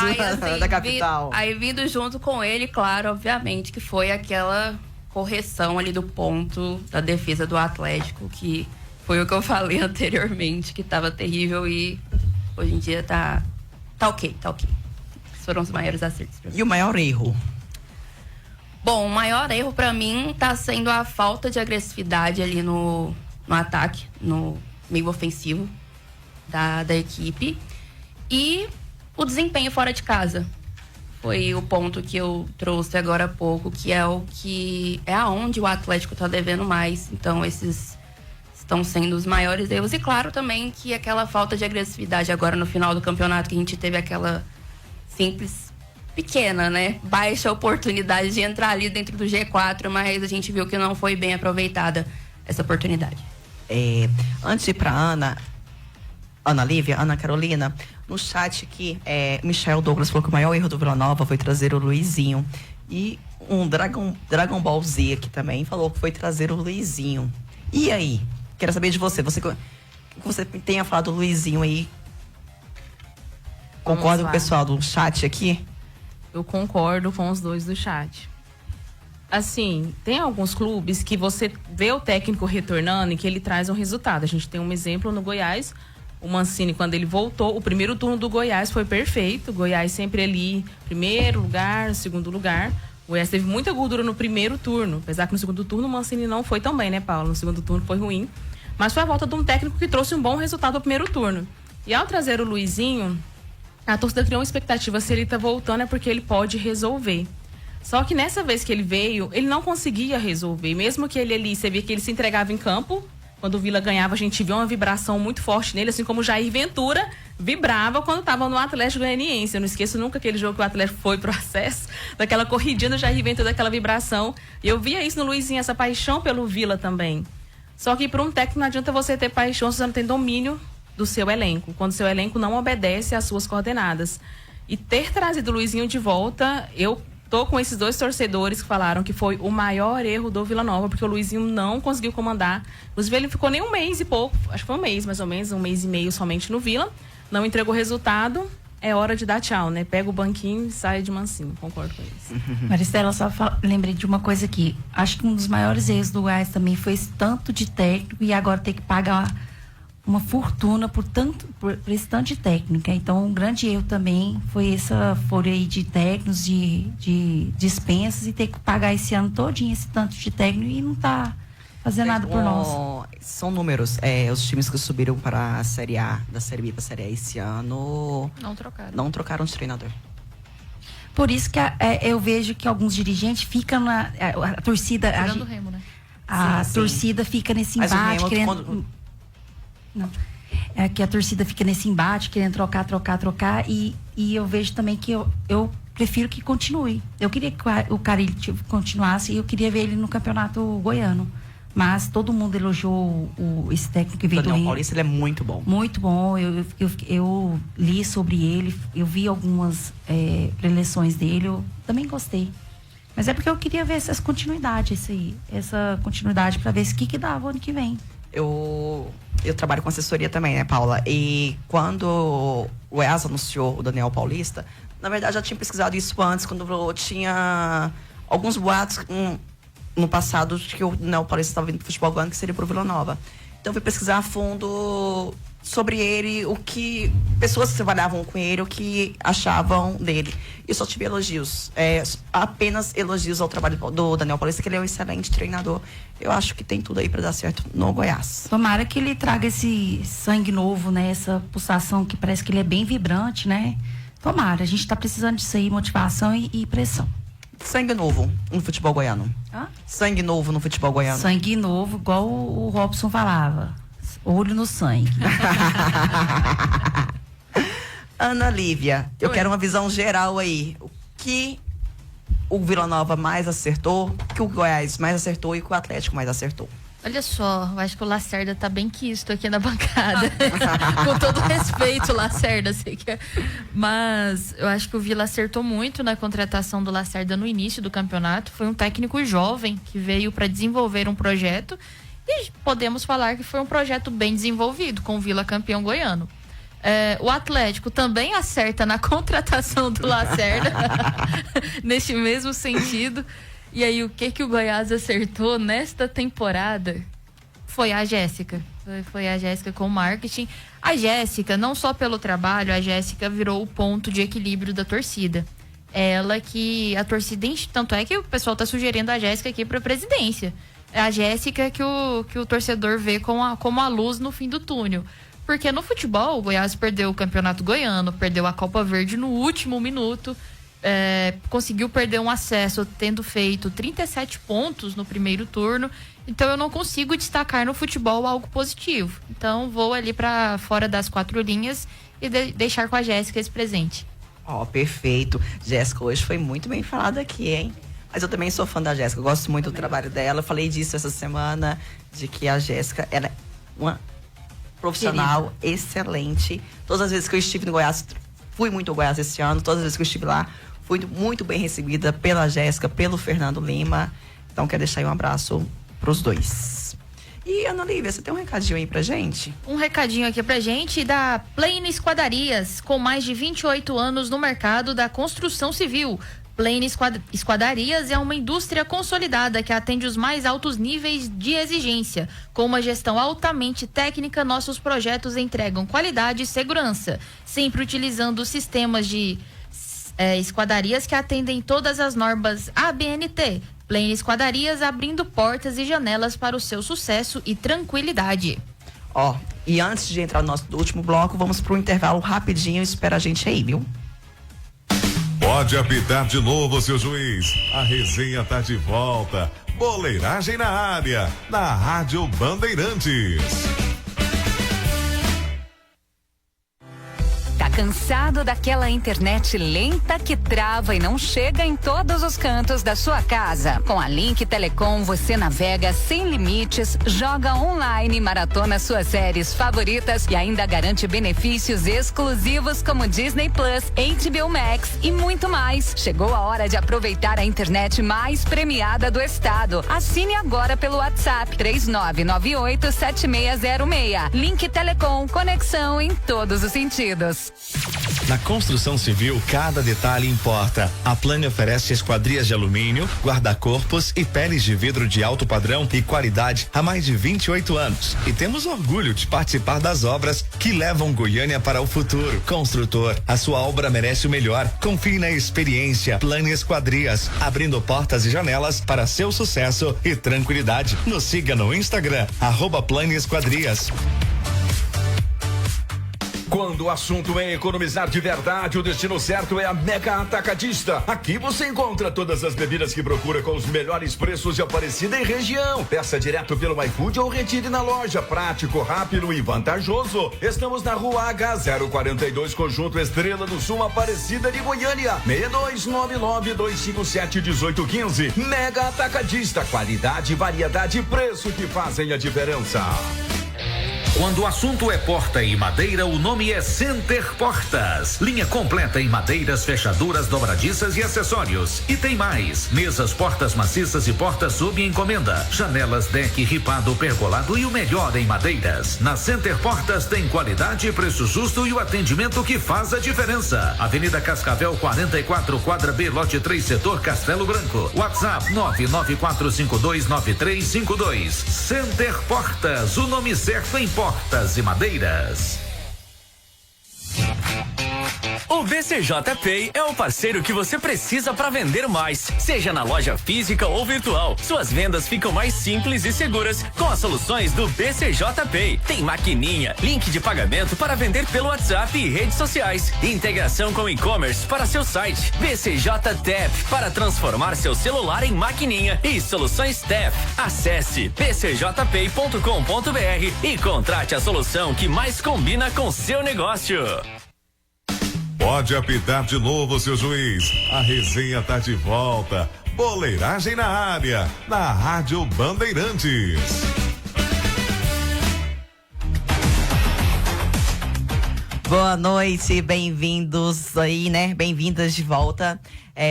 da capital. Aí vindo junto com ele, claro, obviamente, que foi aquela correção ali do ponto da defesa do Atlético, que foi o que eu falei anteriormente, que tava terrível e hoje em dia tá ok. Esses foram os maiores acertos. E o maior erro? Bom, o maior erro pra mim tá sendo a falta de agressividade ali no ataque, no meio ofensivo da equipe e o desempenho fora de casa. Foi o ponto que eu trouxe agora há pouco, que é aonde o Atlético tá devendo mais. Então esses estão sendo os maiores erros. E claro também que aquela falta de agressividade agora no final do campeonato, que a gente teve aquela simples pequena, né? Baixa oportunidade de entrar ali dentro do G4, mas a gente viu que não foi bem aproveitada essa oportunidade. Antes de ir pra Ana Lívia, Ana Carolina, no chat aqui, Michel Douglas falou que o maior erro do Vila Nova foi trazer o Luizinho. E um Dragon Ball Z aqui também falou que foi trazer o Luizinho. E aí? Quero saber de você. Você tenha falado do Luizinho aí. Concorda com o pessoal do chat aqui? Eu concordo com os dois do chat. Assim, tem alguns clubes que você vê o técnico retornando e que ele traz um resultado. A gente tem um exemplo no Goiás. O Mancini, quando ele voltou, o primeiro turno do Goiás foi perfeito. O Goiás sempre ali, primeiro lugar, segundo lugar. O Goiás teve muita gordura no primeiro turno. Apesar que no segundo turno o Mancini não foi tão bem, né, Paulo? No segundo turno foi ruim. Mas foi a volta de um técnico que trouxe um bom resultado no primeiro turno. E ao trazer o Luizinho, a torcida criou uma expectativa, se ele tá voltando é porque ele pode resolver. Só que nessa vez que ele veio, ele não conseguia resolver. Mesmo que ele ali, você via que ele se entregava em campo. Quando o Vila ganhava, a gente viu uma vibração muito forte nele, assim como o Jair Ventura vibrava quando estava no Atlético Goianiense. Eu não esqueço nunca aquele jogo que o Atlético foi pro acesso, daquela corridinha do Jair Ventura, daquela vibração. E eu via isso no Luizinho, essa paixão pelo Vila também. Só que para um técnico não adianta você ter paixão se você não tem domínio do seu elenco, quando seu elenco não obedece às suas coordenadas. E ter trazido o Luizinho de volta, eu tô com esses dois torcedores que falaram que foi o maior erro do Vila Nova, porque o Luizinho não conseguiu comandar. Inclusive, ele ficou nem um mês e pouco, acho que foi um mês mais ou menos, um mês e meio somente no Vila. Não entregou resultado, é hora de dar tchau, né? Pega o banquinho e sai de mansinho, concordo com isso. Maristela, lembrei de uma coisa aqui. Acho que um dos maiores erros do Goiás também foi esse tanto de técnico e agora ter que pagar uma fortuna por esse tanto de técnica. Então, um grande erro também foi essa folha aí de técnicos, de dispensas e ter que pagar esse ano todinho esse tanto de técnico e não tá fazendo nada por nós. São números. Os times que subiram para a Série A, da Série B para a Série A esse ano... Não trocaram de treinador. Por isso que eu vejo que alguns dirigentes ficam a torcida... Tirando o Remo, né? A torcida fica nesse embate, querendo... Não. É que a torcida fica nesse embate, querendo trocar. E eu vejo também que eu prefiro que continue. Eu queria que o Carille continuasse e eu queria ver ele no campeonato goiano. Mas todo mundo elogiou esse técnico que veio do Rio. Daniel Paulista, ele é muito bom. Muito bom. Eu li sobre ele, eu vi algumas preleções dele, eu também gostei. Mas é porque eu queria ver essa continuidade para ver o que dava ano que vem. Eu trabalho com assessoria também, né, Paula? E quando o EAS anunciou o Daniel Paulista, na verdade já tinha pesquisado isso antes, quando tinha alguns boatos no passado de que o Daniel Paulista estava vindo pro futebol goiano, que seria pro Vila Nova. Então eu fui pesquisar a fundo sobre ele, o que pessoas que trabalhavam com ele, o que achavam dele. Eu só tive elogios, apenas elogios ao trabalho do Daniel Paulista, que ele é um excelente treinador. Eu acho que tem tudo aí para dar certo no Goiás. Tomara que ele traga esse sangue novo, né? Essa pulsação que parece que ele é bem vibrante, né? Tomara, a gente tá precisando disso aí, motivação e pressão. Sangue novo no futebol goiano. Sangue novo no futebol goiano. Sangue novo, igual o Robson falava. Olho no sangue. Ana Lívia, eu quero uma visão geral aí. O que o Vila Nova mais acertou, o que o Goiás mais acertou e o que o Atlético mais acertou? Olha só, eu acho que o Lacerda tá bem quisto aqui na bancada. Com todo respeito, Lacerda, sei que é. Mas eu acho que o Vila acertou muito na contratação do Lacerda no início do campeonato. Foi um técnico jovem que veio para desenvolver um projeto e podemos falar que foi um projeto bem desenvolvido, com o Vila campeão goiano. O Atlético também acerta na contratação do Lacerda, neste mesmo sentido. E aí, o que o Goiás acertou nesta temporada foi a Jéssica. Foi a Jéssica com o marketing. A Jéssica, não só pelo trabalho, a Jéssica virou o ponto de equilíbrio da torcida. Ela que a torcida... Tanto é que o pessoal tá sugerindo a Jéssica aqui para presidência. É a Jéssica que o torcedor vê como a luz no fim do túnel. Porque no futebol, o Goiás perdeu o Campeonato Goiano, perdeu a Copa Verde no último minuto. Conseguiu perder um acesso tendo feito 37 pontos no primeiro turno. Então eu não consigo destacar no futebol algo positivo. Então vou ali para fora das 4 linhas e deixar com a Jéssica esse presente. Perfeito. Jéssica hoje foi muito bem falada aqui, hein? Mas eu também sou fã da Jéssica, eu gosto muito do trabalho dela. Eu falei disso essa semana, de que a Jéssica, ela é uma profissional excelente. Todas as vezes que eu estive no Goiás, fui muito ao Goiás esse ano, todas as vezes que eu estive lá, fui muito bem recebida pela Jéssica, pelo Fernando Lima. Então, quero deixar aí um abraço pros dois. E, Ana Lívia, você tem um recadinho aí pra gente? Um recadinho aqui pra gente da Plane Esquadarias, com mais de 28 anos no mercado da construção civil. Plane Esquadarias é uma indústria consolidada que atende os mais altos níveis de exigência. Com uma gestão altamente técnica, nossos projetos entregam qualidade e segurança, sempre utilizando sistemas de esquadarias que atendem todas as normas ABNT. Plane Esquadarias, abrindo portas e janelas para o seu sucesso e tranquilidade. E antes de entrar no nosso último bloco, vamos pro intervalo rapidinho. Espera a gente aí, viu? Pode apitar de novo, seu juiz. A resenha tá de volta. Boleiragem na área, na Rádio Bandeirantes. Tá cansado daquela internet lenta que trava e não chega em todos os cantos da sua casa? Com a Link Telecom você navega sem limites, joga online, maratona suas séries favoritas e ainda garante benefícios exclusivos como Disney Plus, HBO Max e muito mais. Chegou a hora de aproveitar a internet mais premiada do estado. Assine agora pelo WhatsApp 3998-7606. Link Telecom, conexão em todos os sentidos. Na construção civil, cada detalhe importa. A Plane oferece esquadrias de alumínio, guarda-corpos e peles de vidro de alto padrão e qualidade há mais de 28 anos. E temos orgulho de participar das obras que levam Goiânia para o futuro. Construtor, a sua obra merece o melhor. Confie na experiência. Plane Esquadrias, abrindo portas e janelas para seu sucesso e tranquilidade. Nos siga no Instagram, @Plane Esquadrias. Quando o assunto é economizar de verdade, o destino certo é a Mega Atacadista. Aqui você encontra todas as bebidas que procura com os melhores preços de Aparecida e região. Peça direto pelo iFood ou retire na loja. Prático, rápido e vantajoso. Estamos na Rua H042, Conjunto Estrela do Sul, Aparecida de Goiânia. 6299-257-1815. Mega Atacadista. Qualidade, variedade e preço que fazem a diferença. Quando o assunto é porta e madeira, o nome é Center Portas. Linha completa em madeiras, fechaduras, dobradiças e acessórios. E tem mais: mesas, portas maciças e portas sob encomenda. Janelas, deck, ripado, pergolado e o melhor em madeiras. Na Center Portas tem qualidade, preço justo e o atendimento que faz a diferença. Avenida Cascavel 44, quadra B, lote 3, setor Castelo Branco. WhatsApp 994529352. Center Portas, o nome certo em portas e madeiras. O BCJ Pay é o parceiro que você precisa para vender mais, seja na loja física ou virtual. Suas vendas ficam mais simples e seguras com as soluções do BCJ Pay. Tem maquininha, link de pagamento para vender pelo WhatsApp e redes sociais, integração com e-commerce para seu site, BCJ Tap para transformar seu celular em maquininha e soluções Tap. Acesse bcjpay.com.br e contrate a solução que mais combina com seu negócio. Pode apitar de novo, seu juiz. A resenha tá de volta. Boleiragem na área, na Rádio Bandeirantes. Boa noite, bem-vindos aí, né? Bem-vindas de volta.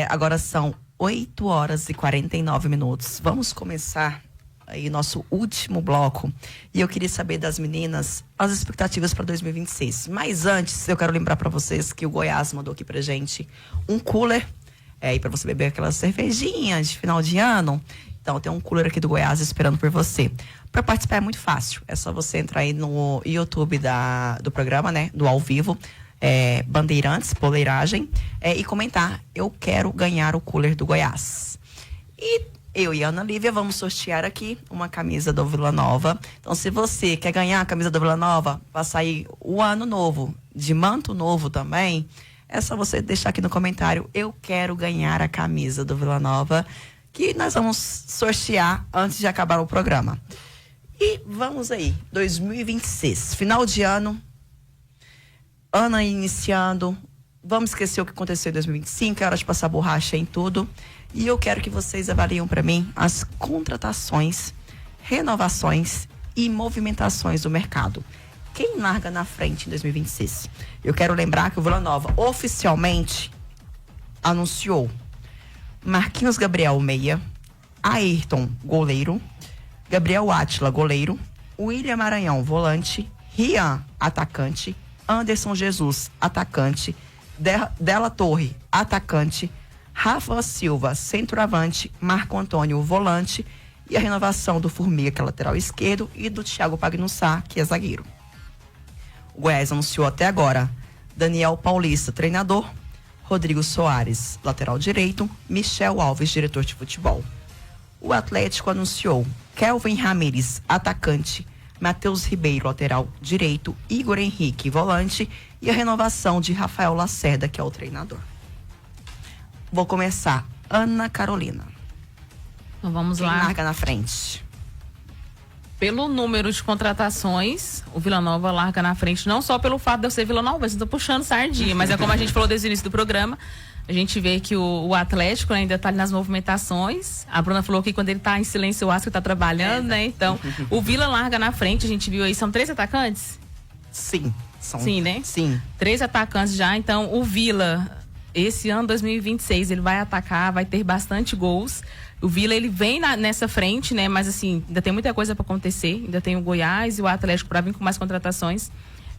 Agora são 8h49. Vamos começar aí nosso último bloco. E eu queria saber das meninas as expectativas para 2026. Mas antes, eu quero lembrar para vocês que o Goiás mandou aqui pra gente um cooler. E para você beber aquela cervejinha de final de ano. Então tem um cooler aqui do Goiás esperando por você. Para participar é muito fácil. É só você entrar aí no YouTube do programa, né? Do ao vivo. Bandeirantes, Boleiragem. E comentar: eu quero ganhar o cooler do Goiás. E eu e a Ana Lívia vamos sortear aqui uma camisa do Vila Nova. Então, se você quer ganhar a camisa do Vila Nova, vai sair o ano novo, de manto novo também, é só você deixar aqui no comentário: eu quero ganhar a camisa do Vila Nova, que nós vamos sortear antes de acabar o programa. E vamos aí, 2026, final de ano, ano iniciando. Vamos esquecer o que aconteceu em 2025, é hora de passar borracha em tudo. E eu quero que vocês avaliem para mim as contratações, renovações e movimentações do mercado. Quem larga na frente em 2026? Eu quero lembrar que o Vila Nova oficialmente anunciou Marquinhos Gabriel, meia, Ayrton, goleiro, Gabriel Átila, goleiro, William Maranhão, volante, Rian, atacante, Anderson Jesus, atacante, Della Torre, atacante, Rafa Silva, centroavante, Marco Antônio, volante, e a renovação do Formiga, que é lateral esquerdo, e do Thiago Pagnussá, que é zagueiro. O Goiás anunciou até agora Daniel Paulista, treinador, Rodrigo Soares, lateral direito, Michel Alves, diretor de futebol. O Atlético anunciou Kelvin Ramírez, atacante, Matheus Ribeiro, lateral direito, Igor Henrique, volante, e a renovação de Rafael Lacerda, que é o treinador. Vou começar. Ana Carolina. Então vamos Quem lá. larga na frente? Pelo número de contratações, o Vila Nova larga na frente, não só pelo fato de eu ser Vila Nova, eu estou puxando sardinha, mas é como a gente falou desde o início do programa, a gente vê que o Atlético, né, ainda está ali nas movimentações. A Bruna falou que quando ele está em silêncio, eu acho que está trabalhando, né? Então, o Vila larga na frente, a gente viu aí, são 3 atacantes? Sim. Sim, né? Sim. 3 atacantes já, então o Vila, esse ano 2026, ele vai atacar, vai ter bastante gols. O Vila, ele vem nessa frente, né? Mas assim, ainda tem muita coisa para acontecer. Ainda tem o Goiás e o Atlético para vir com mais contratações.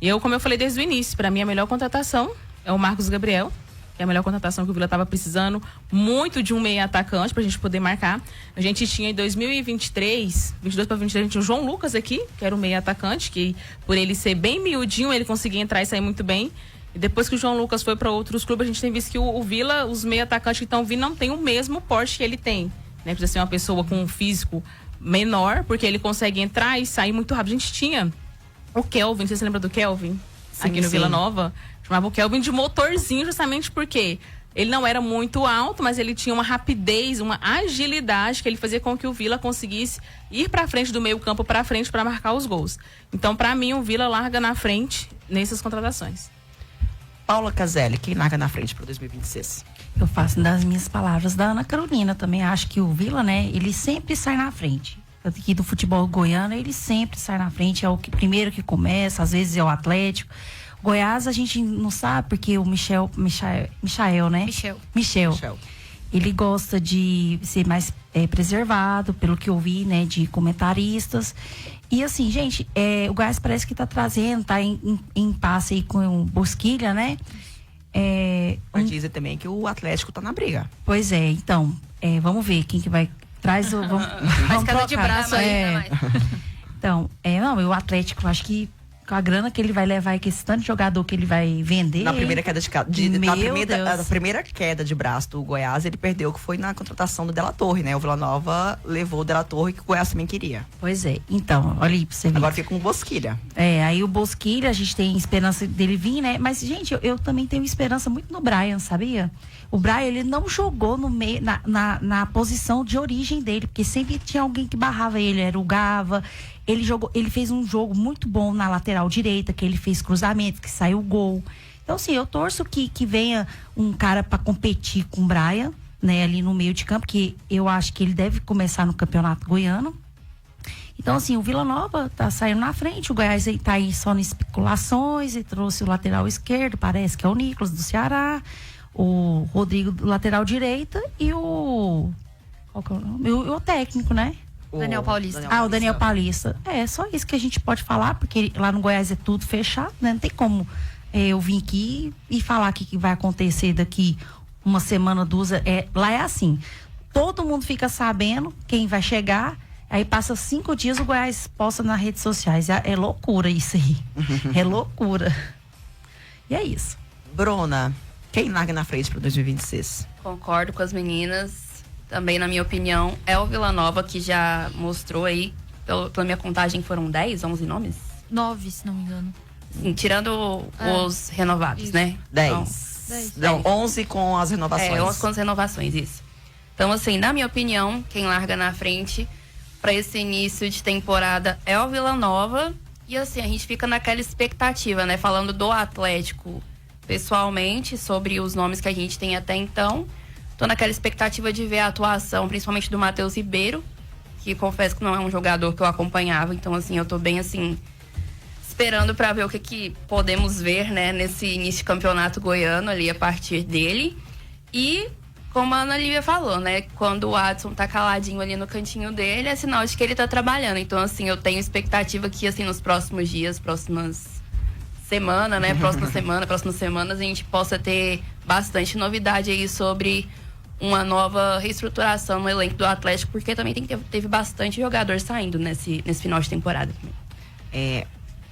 E eu, como eu falei desde o início, para mim a melhor contratação é o Marcos Gabriel, que é a melhor contratação que o Vila estava precisando muito de um meia atacante pra gente poder marcar. A gente tinha em 2023, 22 para 23, a gente tinha o João Lucas aqui, que era o meia atacante, que por ele ser bem miudinho, ele conseguia entrar e sair muito bem. E depois que o João Lucas foi para outros clubes, a gente tem visto que o Vila, os meia atacantes que estão vindo, não tem o mesmo porte que ele tem. Né? Precisa ser uma pessoa com um físico menor, porque ele consegue entrar e sair muito rápido. A gente tinha o Kelvin, você se lembra do Kelvin? Sim, aqui no sim. Vila Nova. Chamava o Kelvin de motorzinho, justamente porque ele não era muito alto, mas ele tinha uma rapidez, uma agilidade que ele fazia com que o Vila conseguisse ir para frente do meio campo para frente para marcar os gols. Então, para mim, o Vila larga na frente nessas contratações. Paula Caselli, quem larga na frente para 2026? Eu faço das minhas palavras da Ana Carolina. Também acho que o Vila, né, ele sempre sai na frente. Aqui do futebol goiano, ele sempre sai na frente. É o primeiro que começa, às vezes é o Atlético. Goiás a gente não sabe, porque o Michel, né? Michel. Ele gosta de ser mais preservado, pelo que eu vi, né, de comentaristas. E assim, gente, o Goiás parece que tá trazendo, tá em passe aí com o Bosquilha, né? Mas dizem também que o Atlético tá na briga. Pois é, então, vamos ver quem que vai... Traz o... Vamos cada de braço aí, né? Então, não, o Atlético, acho que com a grana que ele vai levar e que esse tanto de jogador que ele vai vender... Na primeira queda na primeira queda de braço do Goiás, ele perdeu, que foi na contratação do Della Torre, né? O Vila Nova levou o Della Torre, que o Goiás também queria. Pois é. Então, olha aí pra você ver. Agora fica com o Bosquilha. Aí o Bosquilha, a gente tem esperança dele vir, né? Mas, gente, eu também tenho esperança muito no Brian, sabia? O Brian, ele não jogou no meio, na posição de origem dele, porque sempre tinha alguém que barrava ele, era o Gava. Ele fez um jogo muito bom na lateral direita, que ele fez cruzamento, que saiu o gol. Então, assim, eu torço que venha um cara para competir com o Brian, né, ali no meio de campo, que eu acho que ele deve começar no Campeonato Goiano. Então, assim, o Vila Nova tá saindo na frente, o Goiás aí tá aí só em especulações e trouxe o lateral esquerdo, parece que é o Nicolas do Ceará, o Rodrigo do lateral direita e o... Qual que é o nome? O técnico, né? Daniel Paulista. O Daniel Paulista. É só isso que a gente pode falar, porque lá no Goiás é tudo fechado, né? Não tem como eu vir aqui e falar o que vai acontecer daqui uma semana, duas. Lá é assim, todo mundo fica sabendo quem vai chegar, aí passa 5 dias, o Goiás posta nas redes sociais. É loucura isso aí. É loucura. E é isso. Bruna, quem larga na frente para 2026? Concordo com as meninas. Também, na minha opinião, é o Vila Nova, que já mostrou aí, pela minha contagem, foram 10, 11 nomes? 9, se não me engano. Sim, tirando os renovados, isso. Né? 10. Não, 11 com as renovações. 11 com as renovações, isso. Então, assim, na minha opinião, quem larga na frente para esse início de temporada é o Vila Nova. E, assim, a gente fica naquela expectativa, né? Falando do Atlético pessoalmente, sobre os nomes que a gente tem até então. Tô naquela expectativa de ver a atuação, principalmente do Matheus Ribeiro, que confesso que não é um jogador que eu acompanhava. Então, assim, eu tô bem, assim, esperando para ver o que podemos ver, né, nesse início de campeonato goiano ali a partir dele. E, como a Ana Lívia falou, né, quando o Adson tá caladinho ali no cantinho dele, é sinal de que ele tá trabalhando. Então, assim, eu tenho expectativa que, assim, nos próximos dias, próximas semanas, a gente possa ter bastante novidade aí sobre uma nova reestruturação no elenco do Atlético, porque também teve bastante jogador saindo nesse final de temporada também.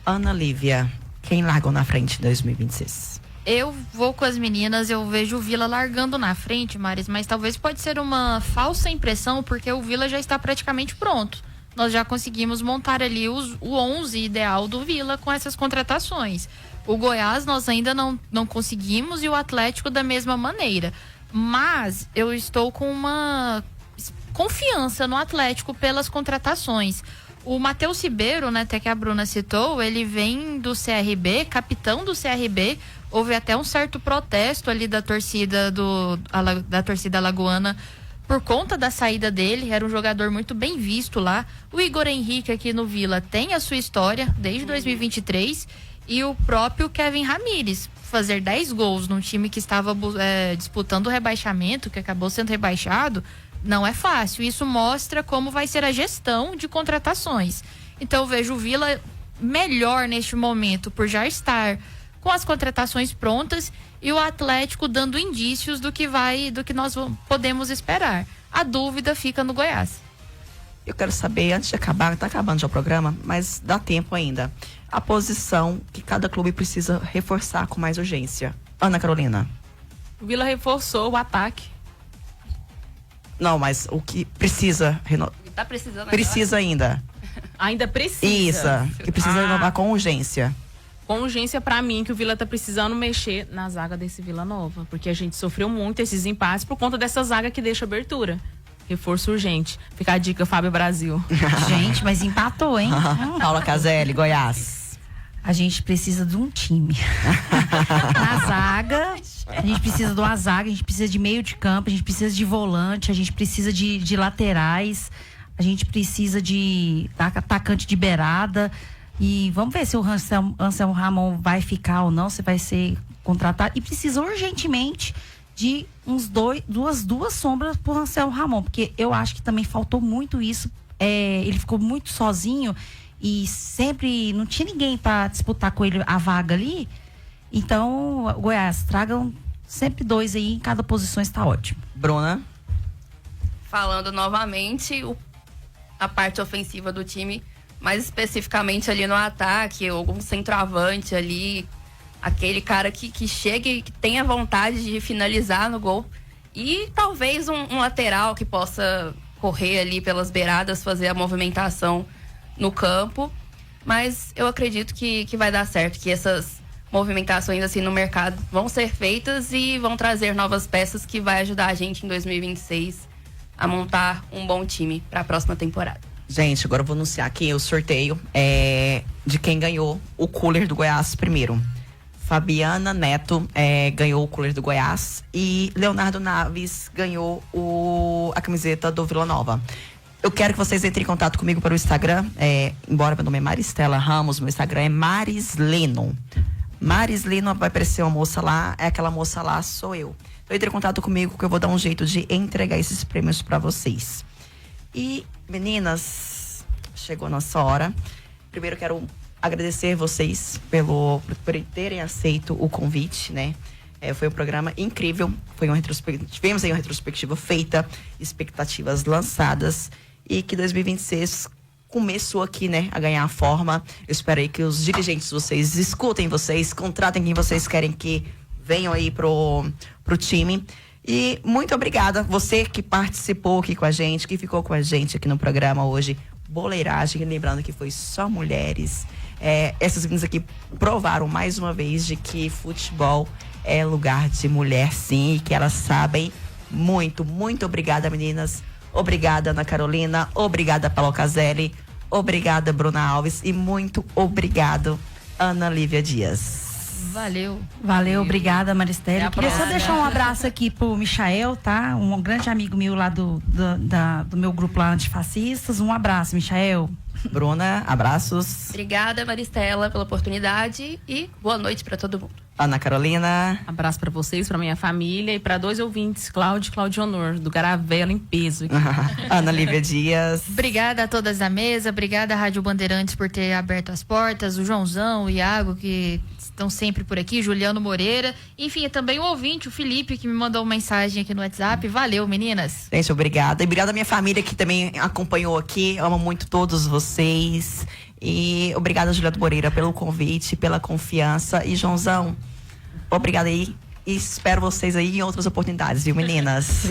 Ana Lívia, quem largou na frente em 2026? Eu vou com as meninas, eu vejo o Vila largando na frente, Maris, mas talvez pode ser uma falsa impressão, porque o Vila já está praticamente pronto. Nós já conseguimos montar ali o 11 ideal do Vila com essas contratações. O Goiás nós ainda não conseguimos e o Atlético da mesma maneira. Mas eu estou com uma confiança no Atlético pelas contratações. O Matheus Ribeiro, né, até que a Bruna citou, ele vem do CRB, capitão do CRB. Houve até um certo protesto ali da torcida da torcida alagoana por conta da saída dele. Era um jogador muito bem visto lá. O Igor Henrique aqui no Vila tem a sua história desde 2023 e o próprio Kevin Ramírez fazer 10 gols num time que estava disputando o rebaixamento, que acabou sendo rebaixado, não é fácil. Isso mostra como vai ser a gestão de contratações. Então eu vejo o Vila melhor neste momento por já estar com as contratações prontas e o Atlético dando indícios do que nós podemos esperar. A dúvida fica no Goiás. Eu quero saber, antes de acabar, tá acabando já o programa, mas dá tempo ainda, a posição que cada clube precisa reforçar com mais urgência. Ana Carolina. O Vila reforçou o ataque. Não, mas o que precisa Tá precisando precisa ainda. Ainda precisa. Isso, que precisa renovar com urgência. Com urgência, pra mim, que o Vila tá precisando mexer na zaga desse Vila Nova. Porque a gente sofreu muito esses empates por conta dessa zaga que deixa abertura. Reforço urgente. Fica a dica, Fábio Brasil. Gente, mas empatou, hein? Paula Caselli, Goiás. A gente precisa de um time. Na zaga, a gente precisa de uma zaga, a gente precisa de meio de campo, a gente precisa de volante, a gente precisa de laterais, a gente precisa de atacante de beirada. E vamos ver se o Anselmo Ramon vai ficar ou não, se vai ser contratado. E precisa urgentemente de duas sombras pro Anselmo Ramon, porque eu acho que também faltou muito isso. Ele ficou muito sozinho e sempre não tinha ninguém para disputar com ele a vaga ali. Então, Goiás, tragam sempre 2 aí em cada posição, está ótimo. Bruna? Falando novamente, a parte ofensiva do time, mais especificamente ali no ataque, algum centroavante ali, aquele cara que chegue e que tenha vontade de finalizar no gol. E talvez um lateral que possa correr ali pelas beiradas, fazer a movimentação no campo. Mas eu acredito que vai dar certo, que essas movimentações assim no mercado vão ser feitas e vão trazer novas peças que vai ajudar a gente em 2026 a montar um bom time para a próxima temporada. Gente, agora eu vou anunciar aqui o sorteio de quem ganhou o cooler do Goiás primeiro. Fabiana Neto ganhou o cooler do Goiás e Leonardo Naves ganhou a camiseta do Vila Nova. Eu quero que vocês entrem em contato comigo para o Instagram. Embora meu nome é Maristela Ramos, meu Instagram é Marisleno. Marisleno, vai aparecer uma moça lá, aquela moça lá sou eu. Então entre em contato comigo que eu vou dar um jeito de entregar esses prêmios para vocês. E meninas, chegou a nossa hora. Primeiro quero agradecer vocês por terem aceito o convite, né? Foi um programa incrível, tivemos aí uma retrospectiva feita, expectativas lançadas e que 2026 começou aqui, né, a ganhar forma. Eu espero aí que os dirigentes de vocês escutem vocês, contratem quem vocês querem que venham aí pro time. E muito obrigada, você que participou aqui com a gente, que ficou com a gente aqui no programa hoje, Boleiragem, lembrando que foi só mulheres. Essas meninas aqui provaram mais uma vez de que futebol é lugar de mulher, sim, e que elas sabem muito. Muito obrigada, meninas. Obrigada, Ana Carolina. Obrigada, Paulo Caselli. Obrigada, Bruna Alves. E muito obrigado, Ana Lívia Dias. Valeu, obrigada, Maristela. Eu queria só deixar um abraço aqui pro Michael, tá? Um grande amigo meu lá do meu grupo lá Antifascistas. Um abraço, Michael. Bruna, abraços. Obrigada, Maristela, pela oportunidade e boa noite para todo mundo. Ana Carolina. Abraço para vocês, para minha família e para 2 ouvintes, Cláudio e Claudio Honor, do Garavela em peso. Ana Lívia Dias. Obrigada a todas da mesa, obrigada à Rádio Bandeirantes por ter aberto as portas, o Joãozão, o Iago, que estão sempre por aqui, Juliano Moreira, enfim, também o ouvinte, o Felipe, que me mandou uma mensagem aqui no WhatsApp. Valeu, meninas. Gente, obrigada. E obrigada à minha família que também acompanhou aqui. Amo muito todos vocês. E obrigada, Juliano Moreira, pelo convite, pela confiança. E Joãozão, obrigada aí. E espero vocês aí em outras oportunidades, viu, meninas?